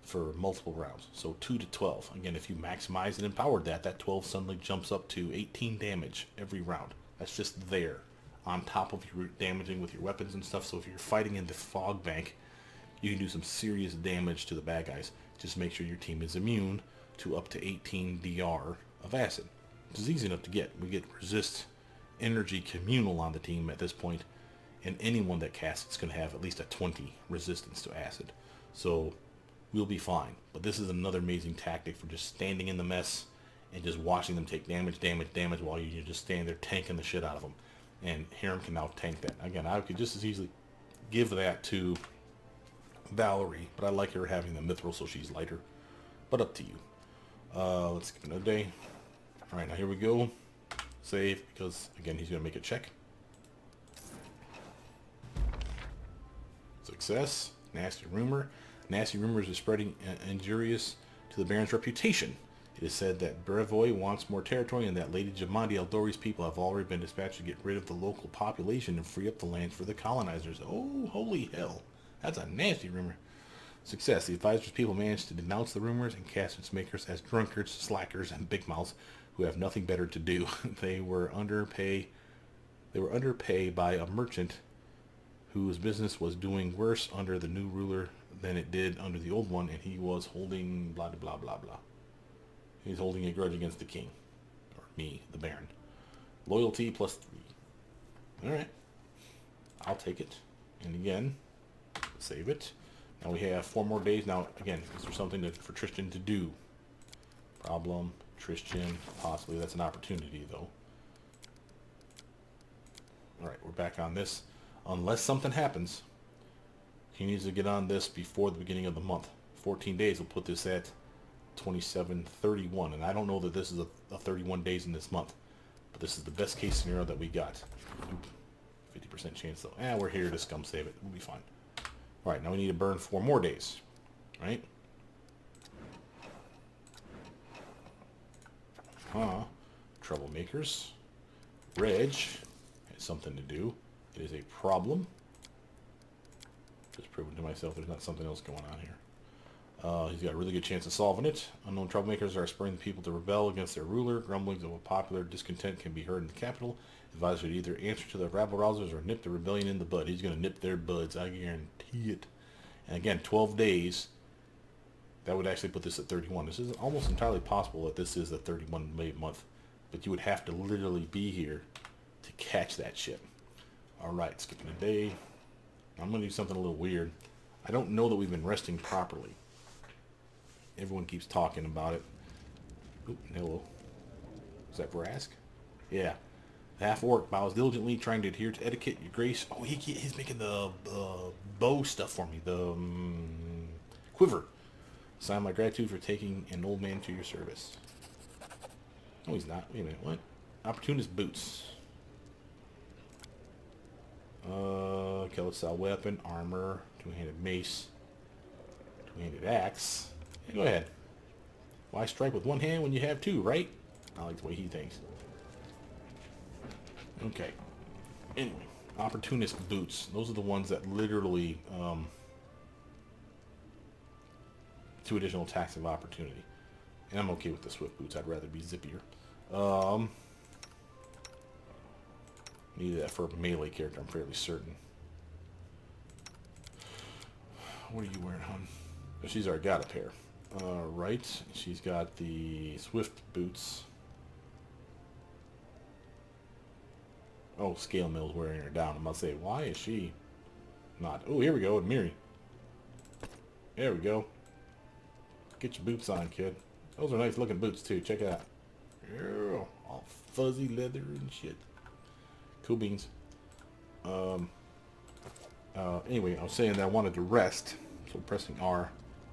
for multiple rounds. So 2 to 12. Again, if you maximize and empowered that 12 suddenly jumps up to 18 damage every round. That's just there on top of your damaging with your weapons and stuff. So if you're fighting in the fog bank, you can do some serious damage to the bad guys. Just make sure your team is immune to up to 18 DR of acid, which is easy enough to get. We get resist energy communal on the team at this point, and anyone that casts it's going to have at least a 20 resistance to acid. So we'll be fine. But this is another amazing tactic for just standing in the mess and just watching them take damage while you just stand there tanking the shit out of them. And Harem can now tank that. Again, I could just as easily give that to Valerie, but I like her having the mithril so she's lighter. But up to you. Let's skip another day. Alright, now here we go. Save, because again he's going to make a check. Success. Nasty rumor. Nasty rumors are spreading injurious to the Baron's reputation. It is said that Brevoy wants more territory and that Lady Jamandi Eldori's people have already been dispatched to get rid of the local population and free up the lands for the colonizers. Oh, holy hell. That's a nasty rumor. Success. The advisor's people managed to denounce the rumors and cast its makers as drunkards, slackers, and big mouths who have nothing better to do. They were underpay by a merchant whose business was doing worse under the new ruler than it did under the old one, and he was holding blah blah blah blah. He's holding a grudge against the king, or me, the Baron. Loyalty +3. All right, I'll take it. And again, save it. Now we have 4 more days. Now again, is there something for Tristan to do? Problem, Tristan, possibly. That's an opportunity though. All right, we're back on this. Unless something happens, he needs to get on this before the beginning of the month. 14 days will put this at 27:31, and I don't know that this is a 31 days in this month, but this is the best case scenario that we got. 50% chance though. We're here to scum save it. We'll be fine. All right, now we need to burn 4 more days, right? Troublemakers. Reg has something to do. It is a problem. Just proving to myself there's not something else going on here. He's got a really good chance of solving it. Unknown troublemakers are spurring people to rebel against their ruler. Grumblings of a popular discontent can be heard in the capital. Advisor should either answer to the rabble-rousers or nip the rebellion in the bud. He's going to nip their buds, I guarantee it. And again, 12 days. That would actually put this at 31. This is almost entirely possible that this is a 31 month. But you would have to literally be here to catch that shit. Alright, skipping a day. I'm going to do something a little weird. I don't know that we've been resting properly. Everyone keeps talking about it. Oop, hello. Is that Vrask? Yeah. The half-orc bows diligently, trying to adhere to etiquette, your grace. Oh, he's making the bow stuff for me. The quiver. Sign my gratitude for taking an old man to your service. No, he's not. Wait a minute, what? Opportunist boots. Kelly-style weapon, armor, two-handed mace, two-handed axe. Yeah, go ahead. Why strike with one hand when you have two, right? I like the way he thinks. Okay. Anyway, opportunist boots. Those are the ones that literally 2 additional attacks of opportunity. And I'm okay with the swift boots. I'd rather be zippier. Need that for a melee character, I'm fairly certain. What are you wearing, hon? Oh, she's already got a pair. Right. She's got the swift boots. Oh, Scale Mill's wearing her down. I'm about to say, why is she not? Oh, here we go with Miri. There we go. Get your boots on, kid. Those are nice looking boots, too. Check it out. Yeah, all fuzzy leather and shit. Cool beans. Anyway, I was saying that I wanted to rest, so pressing R,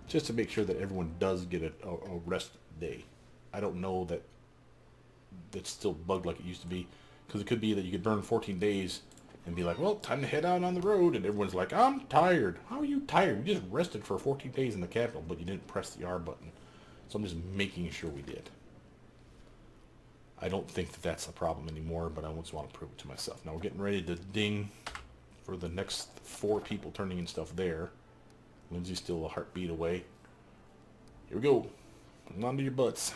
just to make sure that everyone does get a rest day. I don't know that it's still bugged like it used to be, because it could be that you could burn 14 days and be like, well, time to head out on the road, and everyone's like, I'm tired. How are you tired? You just rested for 14 days in the capital, but you didn't press the R button. So I'm just making sure we did. I don't think that that's a problem anymore, but I just want to prove it to myself. Now we're getting ready to ding for the next 4 people turning in stuff there. Lindsay's still a heartbeat away. Here we go. Put them onto your butts.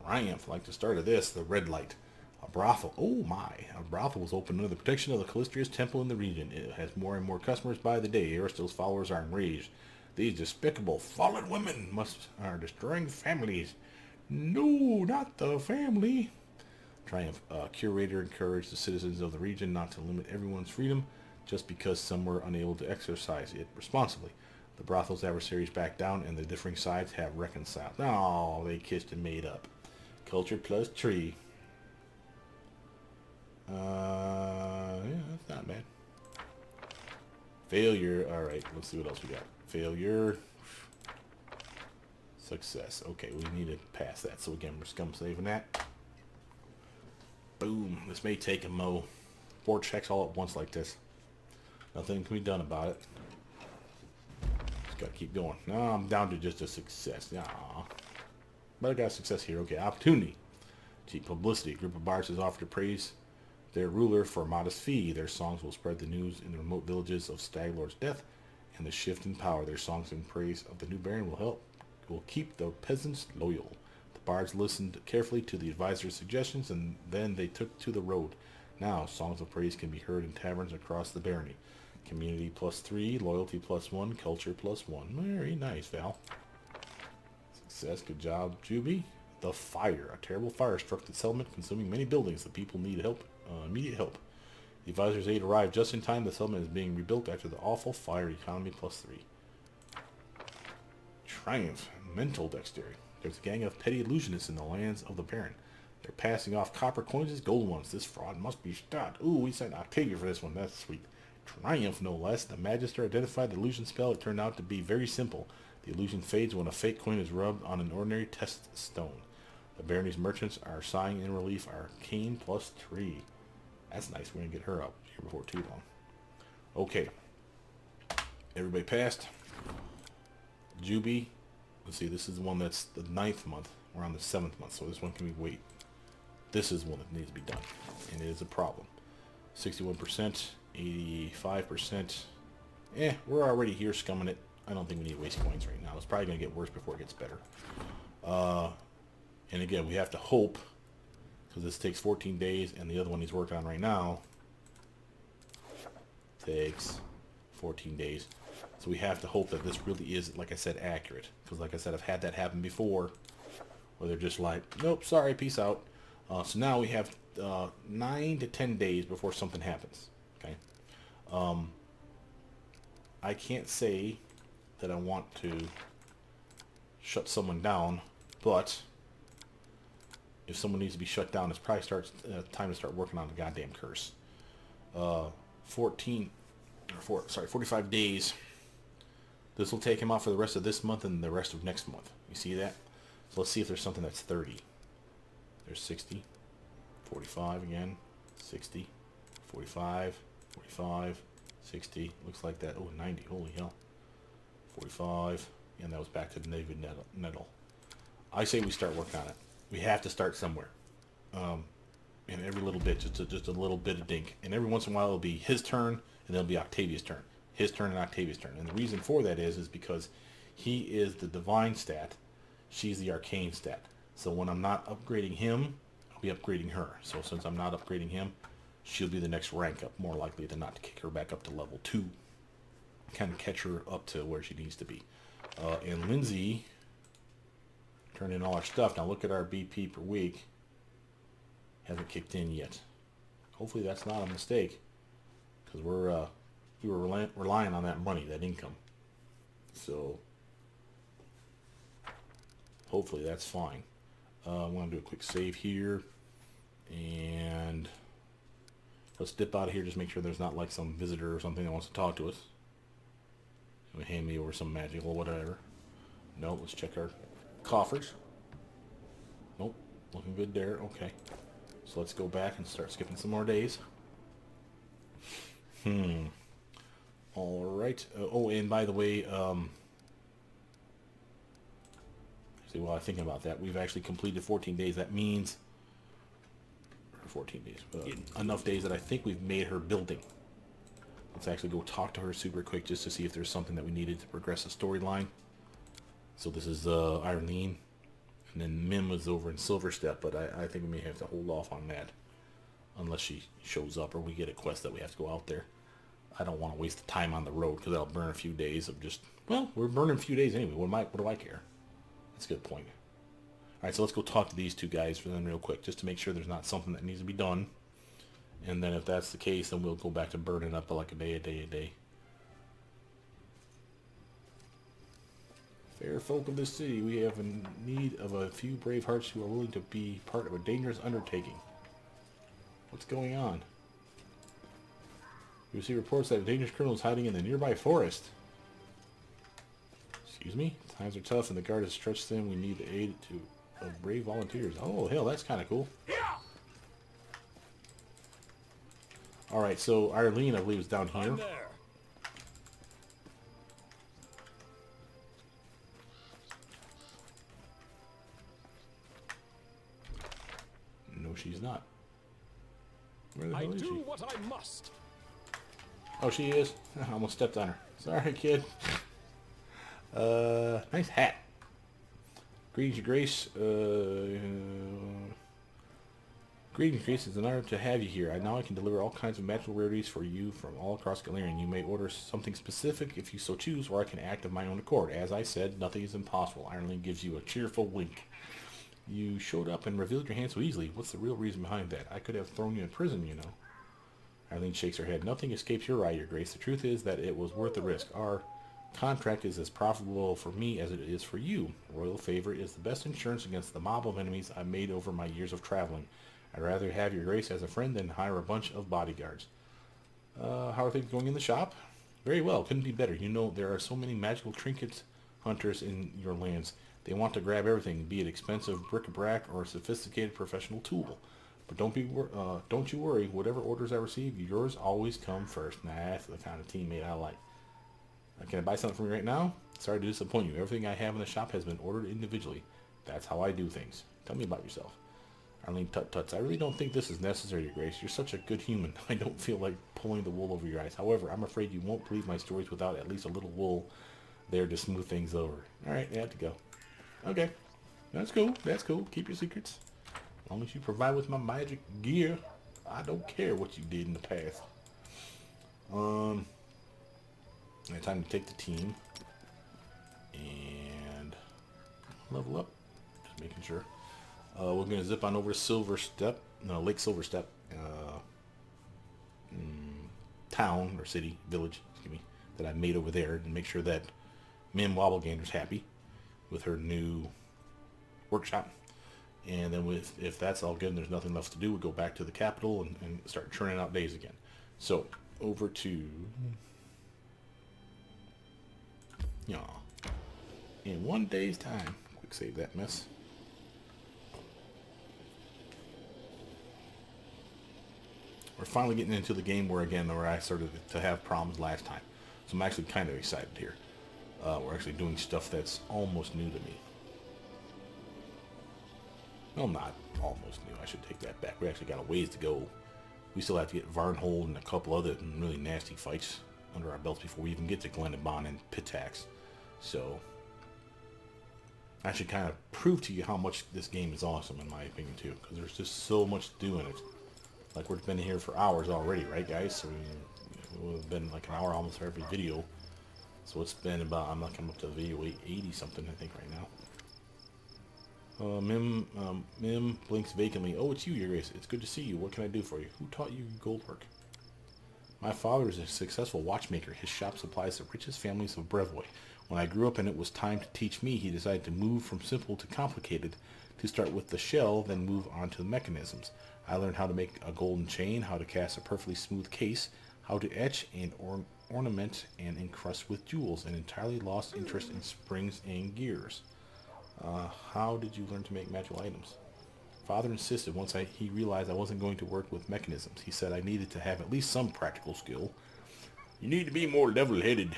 Triumph, like the start of this, the red light. A brothel. Oh my. A brothel was opened under the protection of the Callistrius temple in the region. It has more and more customers by the day. Aristo's followers are enraged. These despicable fallen women are destroying families. No, not the family. Triumph. Curator encouraged the citizens of the region not to limit everyone's freedom just because some were unable to exercise it responsibly. The brothel's adversaries backed down and the differing sides have reconciled. Oh, they kissed and made up. Culture plus tree. Yeah, that's not bad. Failure. Alright, let's see what else we got. Failure. Success. Okay, we need to pass that. So again, we're scum saving that. Boom. This may take a mo. 4 checks all at once like this. Nothing can be done about it. Just gotta keep going. No, I'm down to just a success. Aww. But I got a success here. Okay, opportunity. Cheap publicity. A group of bards has offered to praise their ruler for a modest fee. Their songs will spread the news in the remote villages of Staglord's death and the shift in power. Their songs in praise of the new baron will keep the peasants loyal. The bards listened carefully to the advisor's suggestions, and then they took to the road. Now, songs of praise can be heard in taverns across the barony. Community +3, loyalty +1, culture +1. Very nice, Val. Success, good job, Juby. The fire. A terrible fire struck the settlement, consuming many buildings. The people need help, immediate help. The advisor's aid arrived just in time. The settlement is being rebuilt after the awful fire. Economy +3. Triumph. Mental dexterity. There's a gang of petty illusionists in the lands of the Baron. They're passing off copper coins as gold ones. This fraud must be stopped. Ooh, we sent Octavia for this one. That's sweet. Triumph, no less. The Magister identified the illusion spell. It turned out to be very simple. The illusion fades when a fake coin is rubbed on an ordinary test stone. The Barony's merchants are sighing in relief. Arcane +3. That's nice. We're going to get her up here before too long. Okay. Everybody passed. Juby. Let's see. This is the one that's the 9th month. We're on the 7th month. So this one can we wait. This is one that needs to be done. And it is a problem. 61%. 85%. We're already here scumming it. I don't think we need to waste coins right now. It's probably going to get worse before it gets better. And again, we have to hope, because this takes 14 days, and the other one he's working on right now takes 14 days. So we have to hope that this really is, like I said, accurate. Because like I said, I've had that happen before, where they're just like, nope, sorry, peace out. So now we have 9 to 10 days before something happens. Okay. I can't say that I want to shut someone down, but if someone needs to be shut down, it's probably time to start working on the goddamn curse. 45 days. This will take him out for the rest of this month and the rest of next month. You see that? So let's see if there's something that's 30. There's 60. 45 again. 60. 45. 45. 60. Looks like that. Oh, 90. Holy hell. 45. And that was back to the Navy Nettle. I say we start working on it. We have to start somewhere. And every little bit, just a little bit of dink. And every once in a while it'll be his turn, and it'll be Octavia's turn. His turn and Octavia's turn. And the reason for that is because he is the divine stat. She's the arcane stat. So when I'm not upgrading him, I'll be upgrading her. So since I'm not upgrading him, she'll be the next rank up, more likely than not, to kick her back up to level 2. Kind of catch her up to where she needs to be. And Lindsay turned in all our stuff. Now look at our BP per week. Hasn't kicked in yet. Hopefully that's not a mistake, because we were relying on that money, that income. So hopefully that's fine. I'm going to do a quick save here, and let's dip out of here. Just make sure there's not like some visitor or something that wants to talk to us. Hand me over some magical or whatever. No, let's check our coffers. Nope, looking good there. Okay, so let's go back and start skipping some more days. All right. Oh, and by the way, see, while I'm thinking about that, we've actually completed 14 days. That means 14 days, enough days that I think we've made her building. Let's actually go talk to her super quick just to see if there's something that we needed to progress the storyline. So this is Irlene, and then Mim was over in Silverstep, but I think we may have to hold off on that unless she shows up or we get a quest that we have to go out there. I don't want to waste the time on the road, because that'll burn a few days of just, well, we're burning a few days anyway. What do I care? That's a good point. All right, so let's go talk to these two guys for them real quick, just to make sure there's not something that needs to be done. And then if that's the case, then we'll go back to burning up like a day. Fair folk of this city, we have in need of a few brave hearts who are willing to be part of a dangerous undertaking. What's going on? We receive reports that a dangerous criminal is hiding in the nearby forest. Excuse me? Times are tough and the guard is stretched thin. We need the aid of brave volunteers. Oh, hell, that's kind of cool. Alright, so Irlene, I believe, is down here. No, she's not. Where the hell is she? I do what I must. Oh, she is? I almost stepped on her. Sorry, kid. Nice hat. Greetings, Your Grace. Greetings, Grace. It's an honor to have you here. Now I can deliver all kinds of magical rarities for you from all across Galarian. You may order something specific if you so choose, or I can act of my own accord. As I said, nothing is impossible. Irlene gives you a cheerful wink. You showed up and revealed your hand so easily. What's the real reason behind that? I could have thrown you in prison, you know. Irlene shakes her head. Nothing escapes your eye, Your Grace. The truth is that it was worth the risk. Our contract is as profitable for me as it is for you. Royal favor is the best insurance against the mob of enemies I've made over my years of traveling. I'd rather have Your Grace as a friend than hire a bunch of bodyguards. How are things going in the shop? Very well. Couldn't be better. You know, there are so many magical trinkets hunters in your lands. They want to grab everything, be it expensive bric-a-brac or a sophisticated professional tool. But don't you worry. Whatever orders I receive, yours always come first. Nah, that's the kind of teammate I like. Can I buy something from you right now? Sorry to disappoint you. Everything I have in the shop has been ordered individually. That's how I do things. Tell me about yourself. Arlene, tut-tuts. I really don't think this is necessary, Your Grace. You're such a good human. I don't feel like pulling the wool over your eyes. However, I'm afraid you won't believe my stories without at least a little wool there to smooth things over. Alright, I have to go. Okay. That's cool. That's cool. Keep your secrets. As long as you provide with my magic gear, I don't care what you did in the past. Time to take the team and level up. Just making sure. We're going to zip on over to Lake Silver Step, town or city, village, excuse me, that I made over there, and make sure that Mim Wobblegander's happy with her new workshop. And then if that's all good and there's nothing else to do, we go back to the capital and start churning out days again. So over to in 1 day's time. Quick save that mess. We're finally getting into the game where I started to have problems last time. So I'm actually kind of excited here. We're actually doing stuff that's almost new to me. Well, not almost new. I should take that back. We actually got a ways to go. We still have to get Varnhold and a couple other really nasty fights under our belts before we even get to Glenabon and Pitax. So I should kind of prove to you how much this game is awesome, in my opinion, too. Because there's just so much to do in it. Like, we've been here for hours already, right, guys? So we've been like an hour almost for every video. So it's been about, I'm not coming up to video 80 something, I think, right now. Mim blinks vacantly. Oh, it's you, Your Grace. It's good to see you. What can I do for you? Who taught you gold work? My father is a successful watchmaker. His shop supplies the richest families of Brevoy. When I grew up and it was time to teach me, he decided to move from simple to complicated, to start with the shell, then move on to the mechanisms. I learned how to make a golden chain, how to cast a perfectly smooth case, how to etch and ornament and encrust with jewels, and entirely lost interest in springs and gears. How did you learn to make magical items? Father insisted once he realized I wasn't going to work with mechanisms. He said I needed to have at least some practical skill. You need to be more level-headed.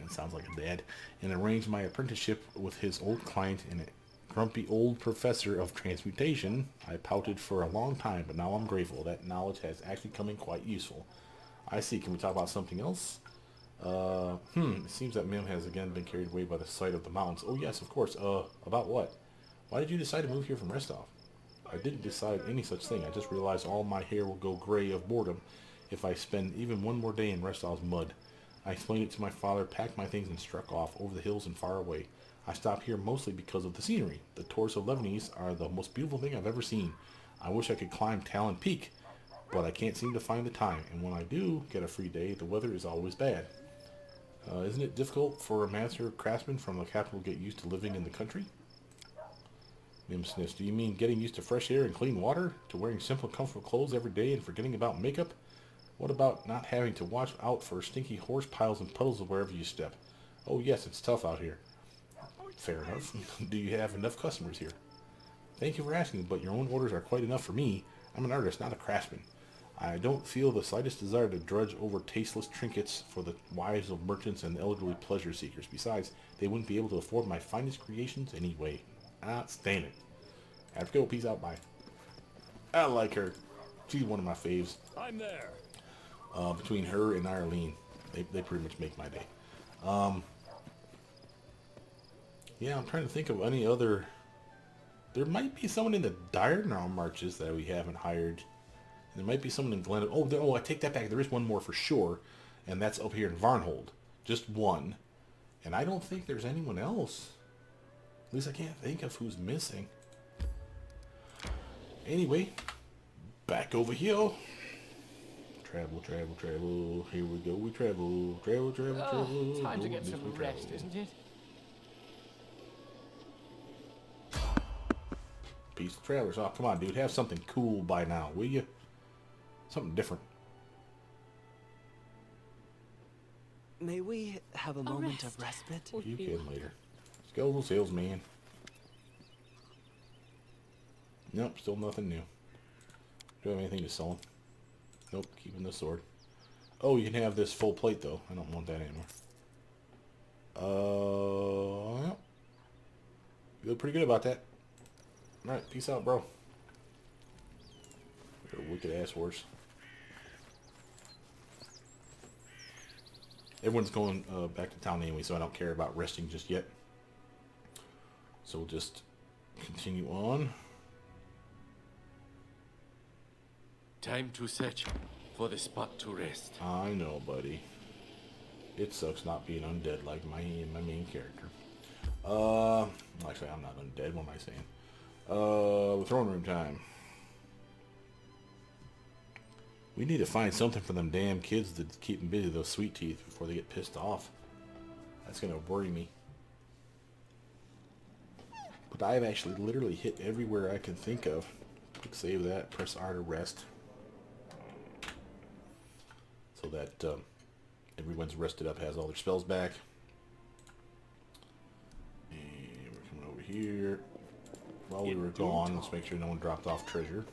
It sounds like a dad. And arranged my apprenticeship with his old client and a grumpy old professor of transmutation. I pouted for a long time, but now I'm grateful. That knowledge has actually come in quite useful. I see. Can we talk about something else? It seems that Mim has again been carried away by the sight of the mountains. Oh yes, of course. About what? Why did you decide to move here from Restov? I didn't decide any such thing. I just realized all my hair will go gray of boredom if I spend even one more day in Restov's mud. I explained it to my father, packed my things, and struck off over the hills and far away. I stopped here mostly because of the scenery. The Torres of Leviathans are the most beautiful thing I've ever seen. I wish I could climb Talon Peak, but I can't seem to find the time. And when I do get a free day, the weather is always bad. Isn't it difficult for a master craftsman from the capital to get used to living in the country? Mim sniffs. Do you mean getting used to fresh air and clean water? To wearing simple, comfortable clothes every day and forgetting about makeup? What about not having to watch out for stinky horse piles and puddles wherever you step? Oh yes, it's tough out here. Fair enough. Do you have enough customers here? Thank you for asking, but your own orders are quite enough for me. I'm an artist, not a craftsman. I don't feel the slightest desire to drudge over tasteless trinkets for the wives of merchants and elderly pleasure seekers. Besides, they wouldn't be able to afford my finest creations anyway. Outstanding. I have to go. Peace out. Bye. I like her. She's one of my faves. I'm there. Between her and Irlene, they pretty much make my day. Yeah, I'm trying to think of any other... There might be someone in the Dire Gnarl Marches that we haven't hired. There might be someone in Glen... Oh, I take that back. There is one more for sure. And that's up here in Varnhold. Just one. And I don't think there's anyone else. At least I can't think of who's missing. Anyway, back over here. Travel, travel, travel. Here we go. We travel. Travel, travel, travel. Time to Go, get miss, some we rest, travel. isn't it? Peace of travelers. Oh, come on, dude. Have something cool by now, will you? Something different. May we have a moment of respite? You can later. Skeletal salesman. Nope, still nothing new. Do I have anything to sell him? Nope, keeping the sword. Oh, you can have this full plate though. I don't want that anymore. Yep. Feel pretty good about that. Alright, peace out, bro. You're a wicked ass horse. Everyone's going back to town anyway, so I don't care about resting just yet. So we'll just continue on. Time to search for the spot to rest. I know, buddy. It sucks not being undead like my main character. Actually, I'm not undead. What am I saying? Throne room time. We need to find something for them damn kids to keep them busy, those sweet teeth, before they get pissed off. That's gonna worry me. But I've actually literally hit everywhere I can think of. Quick save that. Press R to rest. So that everyone's rested up, has all their spells back. And we're coming over here. While we were gone, let's make sure no one dropped off treasure.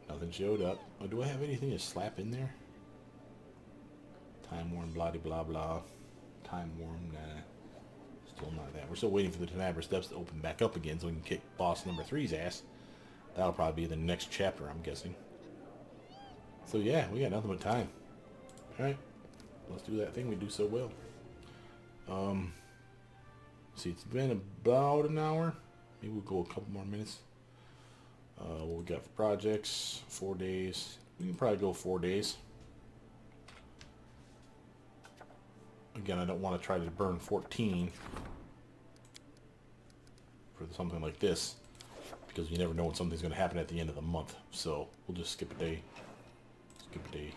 Nothing showed up. Oh, do I have anything to slap in there? Time worn, blah blah blah. Time worn, nah. Still not that. We're still waiting for the Triumvirate steps to open back up again so we can kick boss number 3's ass. That'll probably be the next chapter, I'm guessing. So yeah, we got nothing but time. Alright. Let's do that thing we do so well. See, it's been about an hour. Maybe we'll go a couple more minutes. What we got for projects? 4 days. We can probably go 4 days. Again, I don't want to try to burn 14 for something like this, because you never know when something's going to happen at the end of the month. So we'll just skip a day. Skip a day.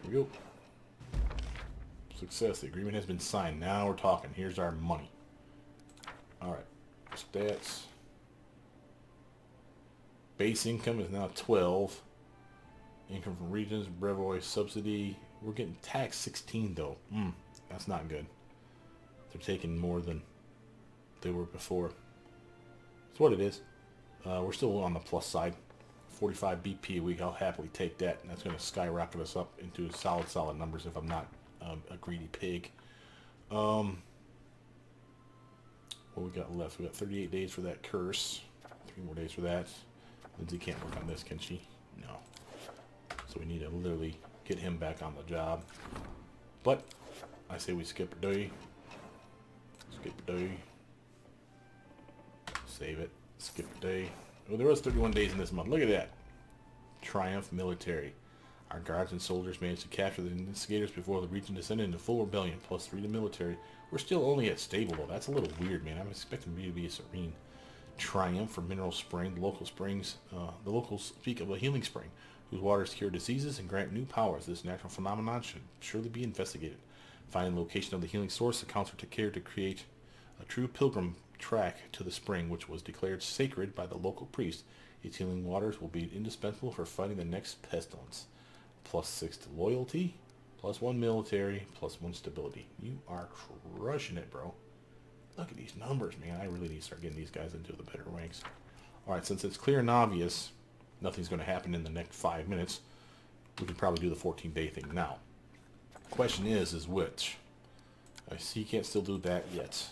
Here we go. Success. The agreement has been signed. Now we're talking. Here's our money. Alright. Stats. Base income is now 12. Income from regions, brevoy, subsidy. We're getting taxed 16 though. That's not good. They're taking more than they were before. That's what it is. We're still on the plus side. 45 BP a week. I'll happily take that. And that's going to skyrocket us up into solid numbers if I'm not a greedy pig. What we got left? We got 38 days for that curse. 3 more days for that. Lindsay can't work on this, can she? No. So we need to literally get him back on the job. But I say we skip a day. Skip a day. Save it. Skip a day. Oh, there was 31 days in this month. Look at that. Triumph military. Our guards and soldiers managed to capture the instigators before the region descended into full rebellion. Plus 3 to military. We're still only at stable though. That's a little weird, man. I'm expecting me to be a serene. Triumph for mineral spring. The local springs. The locals speak of a healing spring whose waters cure diseases and grant new powers. This natural phenomenon should surely be investigated. Finding the location of the healing source accounts for care to create a true pilgrim track to the spring, which was declared sacred by the local priest. Its healing waters will be indispensable for fighting the next pestilence. Plus 6 to loyalty, plus 1 military, plus 1 stability. You are crushing it, bro. Look at these numbers, man. I really need to start getting these guys into the better ranks. Alright, since it's clear and obvious nothing's going to happen in the next 5 minutes, we can probably do the 14-day thing now. Question is which? I see you can't still do that yet.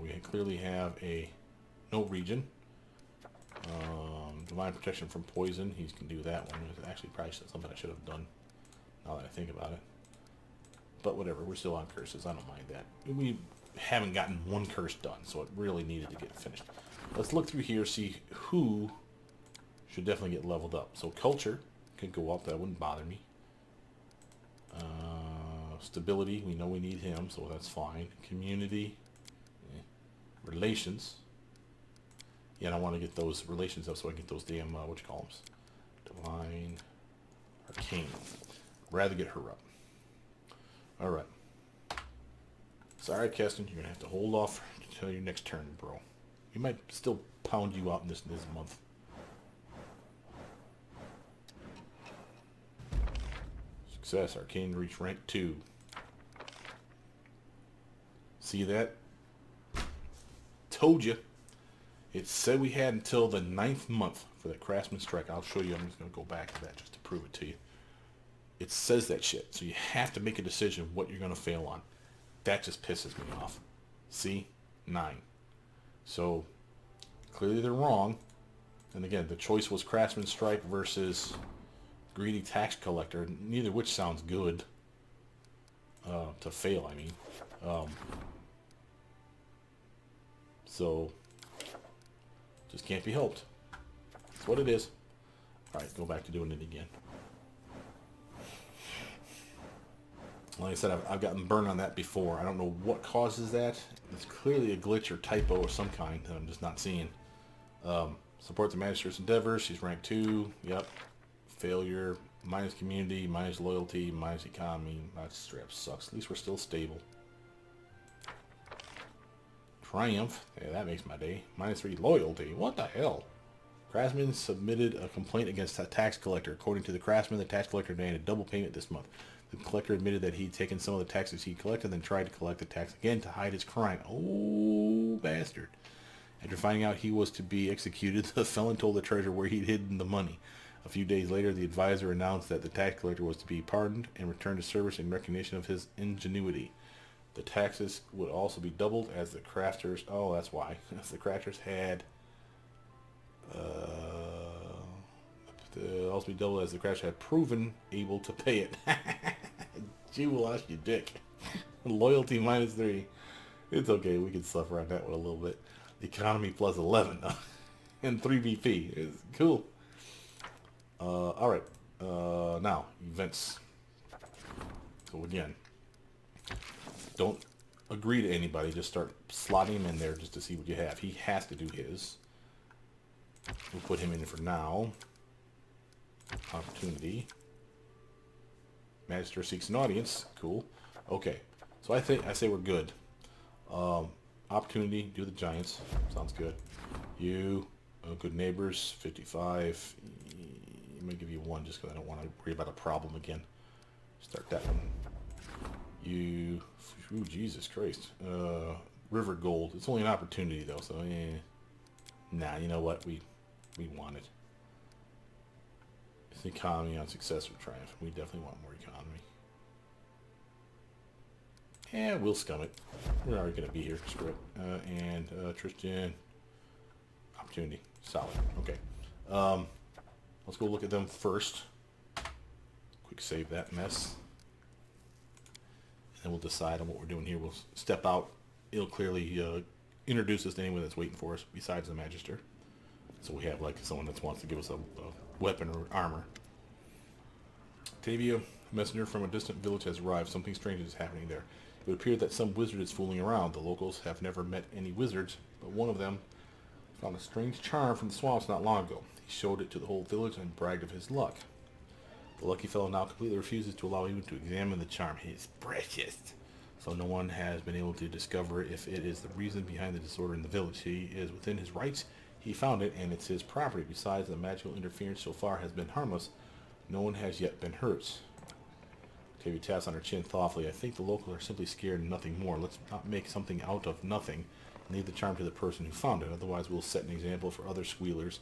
We clearly have a no region. Divine protection from poison. He can do that one. It's actually probably something I should have done now that I think about it. But whatever, we're still on curses. I don't mind that. We haven't gotten one curse done, so it really needed to get finished. Let's look through here, see who should definitely get leveled up. So culture can go up. That wouldn't bother me. Stability, we know we need him, so that's fine. Community. Relations. Yeah, and I want to get those relations up so I can get those damn, what you call them? Divine. Arcane. Rather get her up. Alright. Sorry, Keston, you're going to have to hold off until your next turn, bro. We might still pound you out in this month. Success. Arcane reach rank 2. See that? Told you. It said we had until the 9th month for the Craftsman Strike. I'll show you. I'm just going to go back to that just to prove it to you. It says that shit. So you have to make a decision what you're going to fail on. That just pisses me off. See? 9. So, clearly they're wrong. And again, the choice was Craftsman Strike versus Greedy Tax Collector. Neither which sounds good. To fail, I mean. So, just can't be helped. That's what it is. Alright, go back to doing it again. Like I said, I've gotten burned on that before. I don't know what causes that. It's clearly a glitch or typo of some kind that I'm just not seeing. Support the Magistrate's endeavors. She's rank 2. Yep. Failure. Minus community. Minus loyalty. Minus economy. That straight up sucks. At least we're still stable. Triumph. Yeah, that makes my day. Minus 3 loyalty. What the hell? Craftsman submitted a complaint against a tax collector. According to the Craftsman, the tax collector demanded double payment this month. The collector admitted that he'd taken some of the taxes he collected, then tried to collect the tax again to hide his crime. Oh, bastard. After finding out he was to be executed, the felon told the treasurer where he'd hidden the money. A few days later, the advisor announced that the tax collector was to be pardoned and returned to service in recognition of his ingenuity. The taxes would also be doubled as the crafters... Oh, that's why. As the crafters had... also be doubled as the crafters had proven able to pay it. Gee, will ask you dick. Loyalty minus 3. It's okay. We can suffer on that one a little bit. Economy plus 11. And 3 BP. It's cool. Alright. Now, events. So again... Don't agree to anybody. Just start slotting him in there just to see what you have. He has to do his. We'll put him in for now. Opportunity. Magister seeks an audience. Cool. Okay. So I say we're good. Opportunity. Do the Giants. Sounds good. You. Good neighbors. 55. I'm going to give you 1 just because I don't want to worry about a problem again. Start that one. You... Ooh, Jesus Christ. River Gold. It's only an opportunity, though, so, Nah, you know what? We want it. It's economy on success or triumph. We definitely want more economy. Yeah, we'll scum it. We're already going to be here. Screw it. And Tristan. Opportunity. Solid. Okay. Let's go look at them first. Quick save that mess. And we'll decide on what we're doing here. We'll step out. It'll clearly introduce us to anyone that's waiting for us besides the Magister. So we have like someone that wants to give us a weapon or armor. Tavia, a messenger from a distant village has arrived. Something strange is happening there. It would appear that some wizard is fooling around. The locals have never met any wizards, but one of them found a strange charm from the swamps not long ago. He showed it to the whole village and bragged of his luck. The lucky fellow now completely refuses to allow anyone to examine the charm. It is precious. So no one has been able to discover if it is the reason behind the disorder in the village. He is within his rights. He found it, and it's his property. Besides, the magical interference so far has been harmless. No one has yet been hurt. Tavia taps on her chin thoughtfully. I think the locals are simply scared and nothing more. Let's not make something out of nothing and leave the charm to the person who found it. Otherwise, we'll set an example for other squealers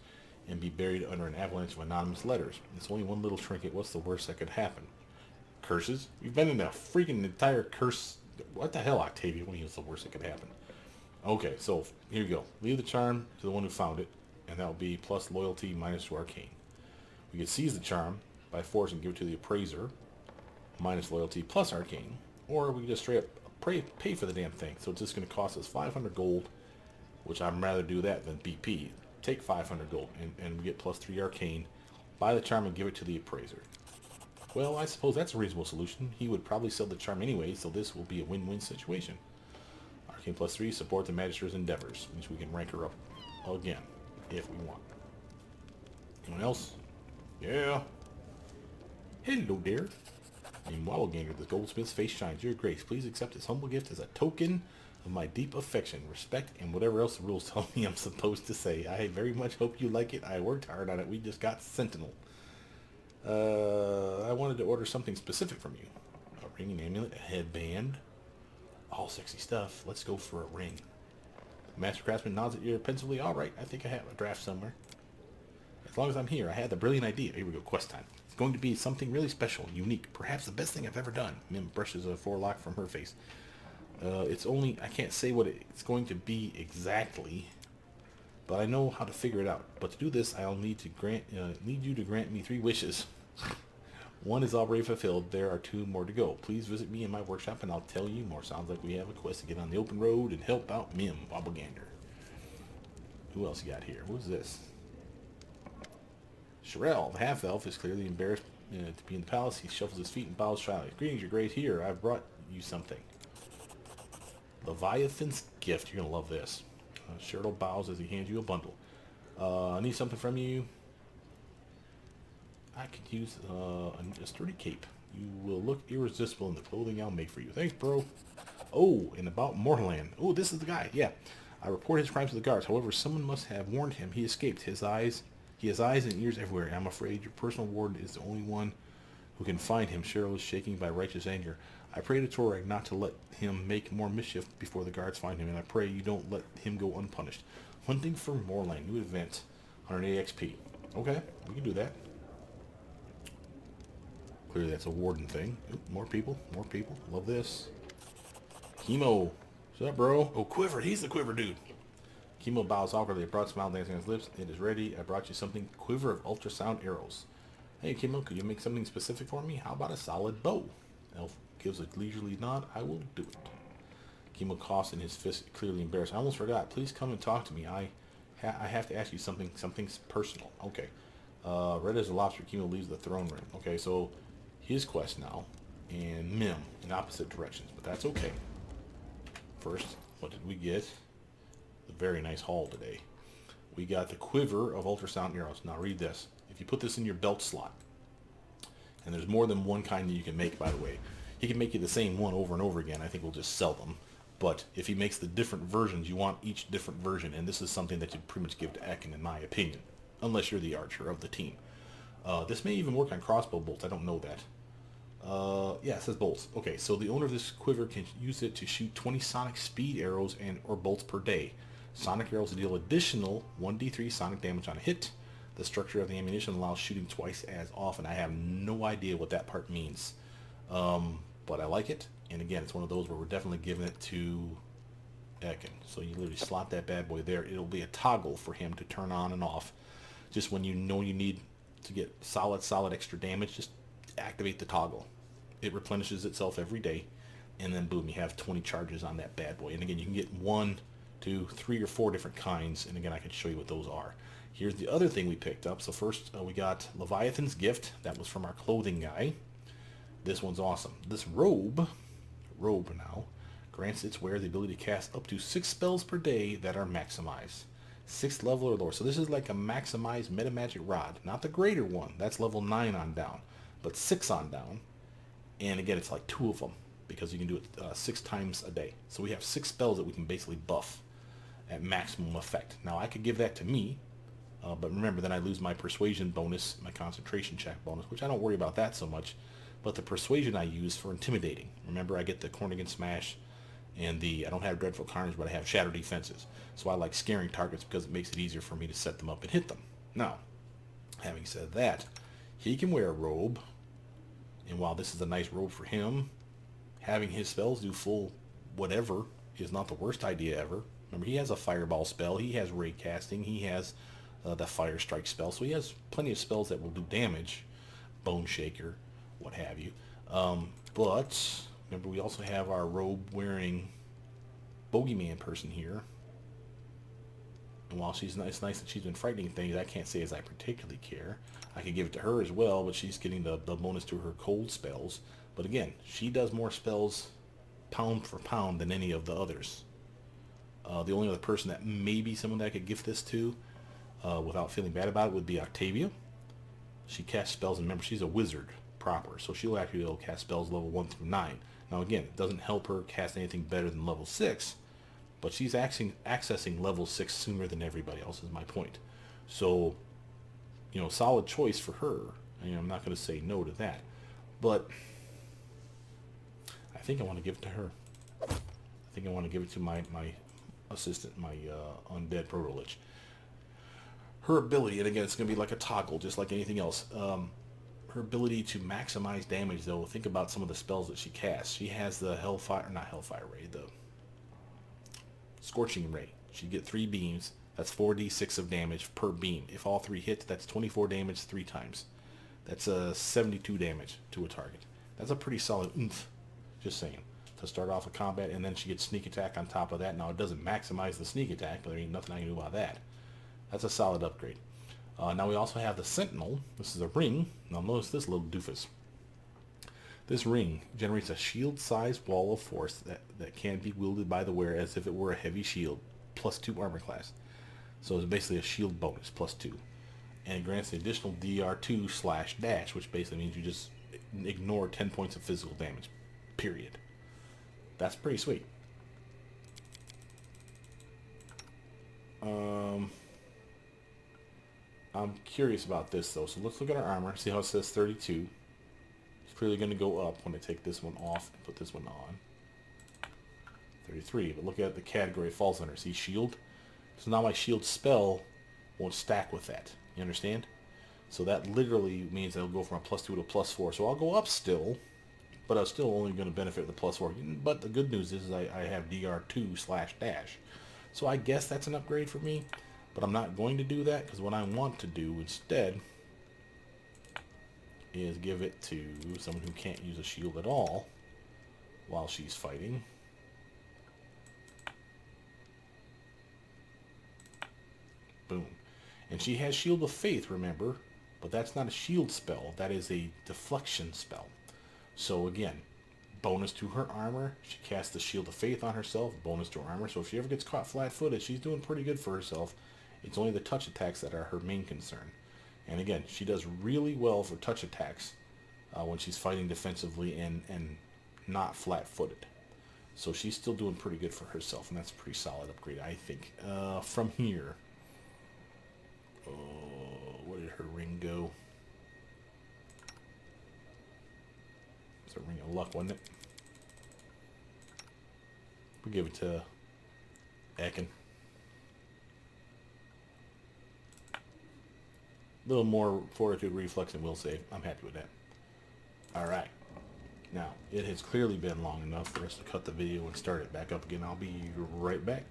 and be buried under an avalanche of anonymous letters. It's only one little trinket. What's the worst that could happen? Curses? We've been in a freaking entire curse. What the hell, Octavia? What do you think is the worst that could happen? Okay, so here you go. Leave the charm to the one who found it, and that will be plus loyalty minus to arcane. We can seize the charm by force and give it to the appraiser, minus loyalty plus arcane. or we can just straight up pay for the damn thing. So it's just going to cost us 500 gold, which I'd rather do that than BP. Take 500 gold and we get plus 3 arcane. Buy the charm and give it to the appraiser. Well, I suppose that's a reasonable solution. He would probably sell the charm anyway, so this will be a win-win situation. Arcane plus 3, support the Magister's endeavors, which we can rank her up again if we want. Anyone else? Yeah. Hello there. Named Wobbleganger, the goldsmith's face shines. Your grace, please accept this humble gift as a token of my deep affection, respect, and whatever else the rules tell me I'm supposed to say. I very much hope you like it. I worked hard on it. We just got Sentinel. I wanted to order something specific from you. A ring, an amulet, a headband. All sexy stuff. Let's go for a ring. Master Craftsman nods at you pensively. All right, I think I have a draft somewhere. As long as I'm here, I had the brilliant idea. Here we go, quest time. It's going to be something really special, unique, perhaps the best thing I've ever done. Mim brushes a forelock from her face. I can't say what it's going to be exactly, but I know how to figure it out. But to do this, I'll need you to grant me 3 wishes. One is already fulfilled. There are 2 more to go. Please visit me in my workshop and I'll tell you more. Sounds like we have a quest to get on the open road and help out Mim, Wobblegander. Who else you got here? Who's this? Sherelle, the half-elf, is clearly embarrassed to be in the palace. He shuffles his feet and bows shyly. Greetings, your grace. Here, I've brought you something. Leviathans Gift. You're going to love this. Cheryl bows as he hands you a bundle. I need something from you. I could use a sturdy cape. You will look irresistible in the clothing I'll make for you. Thanks, bro. Oh, and about Morland. Oh, this is the guy. Yeah. I report his crimes to the guards. However, someone must have warned him. He escaped. He has eyes and ears everywhere. I'm afraid your personal warden is the only one who can find him. Cheryl is shaking by righteous anger. I pray to Dorraj not to let him make more mischief before the guards find him, and I pray you don't let him go unpunished. Hunting for Morland. New event. 100 XP. Okay, we can do that. Clearly that's a warden thing. Ooh, more people. Love this. Chemo. What's up, bro? Oh, Quiver. He's the Quiver dude. Chemo bows awkwardly. A broad smile dancing on his lips. It is ready. I brought you something. Quiver of ultrasound arrows. Hey, Chemo, could you make something specific for me? How about a solid bow? Elf gives a leisurely nod. I will do it. Chemo coughs in his fist, clearly embarrassed. I almost forgot. Please come and talk to me. I have to ask you something personal. Okay. Red as a lobster, Chemo leaves the throne room. Okay, so his quest now, and Mim in opposite directions, but that's okay. First, what did we get? A very nice haul today. We got the Quiver of ultrasound arrows. Now read this. If you put this in your belt slot, and there's more than one kind that you can make, by the way. He can make you the same one over and over again. I think we'll just sell them. But if he makes the different versions, you want each different version, and this is something that you'd pretty much give to Ekin, in my opinion, unless you're the archer of the team. This may even work on crossbow bolts. I don't know that. Yeah, it says bolts. Okay, so the owner of this quiver can use it to shoot 20 sonic speed arrows or bolts per day. Sonic arrows deal additional 1d3 sonic damage on a hit. The structure of the ammunition allows shooting twice as often. I have no idea what that part means. But I like it. And again, it's one of those where we're definitely giving it to Ekin. So you literally slot that bad boy there. It'll be a toggle for him to turn on and off. Just when you know you need to get solid extra damage, just activate the toggle. It replenishes itself every day. And then boom, you have 20 charges on that bad boy. And again, you can get 1, 2, 3, or 4 different kinds. And again, I can show you what those are. Here's the other thing we picked up. So first we got Leviathan's Gift. That was from our clothing guy. This one's awesome. This robe now, grants its wearer the ability to cast up to 6 spells per day that are maximized. 6th level or lower. So this is like a maximized metamagic rod. Not the greater one. That's level 9 on down. But 6 on down. And again, it's like 2 of them, because you can do it 6 times a day. So we have 6 spells that we can basically buff at maximum effect. Now I could give that to me. But remember, then I lose my persuasion bonus, my concentration check bonus, which I don't worry about that so much. But the persuasion I use for intimidating. Remember, I get the Cornigan Smash, and I don't have Dreadful Carnage, but I have Shattered Defenses. So I like scaring targets because it makes it easier for me to set them up and hit them. Now, having said that, he can wear a robe. And while this is a nice robe for him, having his spells do full whatever is not the worst idea ever. Remember, he has a Fireball spell. He has Ray Casting. He has the Fire Strike spell. So he has plenty of spells that will do damage. Bone Shaker, what have you. But Remember, we also have our robe-wearing bogeyman person here. And while it's nice that she's been frightening things, I can't say as I particularly care. I could give it to her as well, but she's getting the bonus to her cold spells. But again, she does more spells pound for pound than any of the others. The only other person that maybe someone that I could gift this to without feeling bad about it would be Octavia. She casts spells, and remember, she's a wizard proper, so she'll actually be able to cast spells level 1 through 9. Now again, it doesn't help her cast anything better than level 6, but she's accessing level 6 sooner than everybody else, is my point. So, you know, solid choice for her. I mean, I'm not going to say no to that, but I think I want to give it to her. I think I want to give it to my assistant, my undead proto-lich. Her ability, and again, it's going to be like a toggle, just like anything else. Her ability to maximize damage, though, think about some of the spells that she casts. She has the not Hellfire Ray, the Scorching Ray. She'd get 3 beams. That's 4d6 of damage per beam. If all 3 hit, that's 24 damage 3 times. That's 72 damage to a target. That's a pretty solid oomph, just saying, to start off a combat. And then she gets sneak attack on top of that. Now, it doesn't maximize the sneak attack, but there ain't nothing I can do about that. That's a solid upgrade. Now we also have the Sentinel. This is a ring. Now notice this little doofus. This ring generates a shield-sized wall of force that can be wielded by the wearer as if it were a heavy shield, plus 2 armor class. So it's basically a shield bonus, plus 2. And it grants the additional DR2/dash, which basically means you just ignore 10 points of physical damage. Period. That's pretty sweet. I'm curious about this, though. So let's look at our armor. See how it says 32. It's clearly going to go up when I take this one off and put this one on. 33. But look at the category it falls under. See, shield? So now my shield spell won't stack with that. You understand? So that literally means it'll go from a +2 to a +4. So I'll go up still, but I'm still only going to benefit the +4. But the good news is I have DR2/dash. So I guess that's an upgrade for me. But I'm not going to do that, because what I want to do instead is give it to someone who can't use a shield at all while she's fighting. Boom. And she has Shield of Faith, remember, but that's not a shield spell. That is a deflection spell. So again, bonus to her armor. She casts the Shield of Faith on herself, bonus to her armor. So if she ever gets caught flat-footed, she's doing pretty good for herself. It's only the touch attacks that are her main concern. And again, she does really well for touch attacks when she's fighting defensively and not flat-footed. So she's still doing pretty good for herself, and that's a pretty solid upgrade, I think. From here, where did her ring go? It's a ring of luck, wasn't it? We'll give it to Ekin. A little more fortitude, reflex, and will save. I'm happy with that. Alright. Now, it has clearly been long enough for us to cut the video and start it back up again. I'll be right back.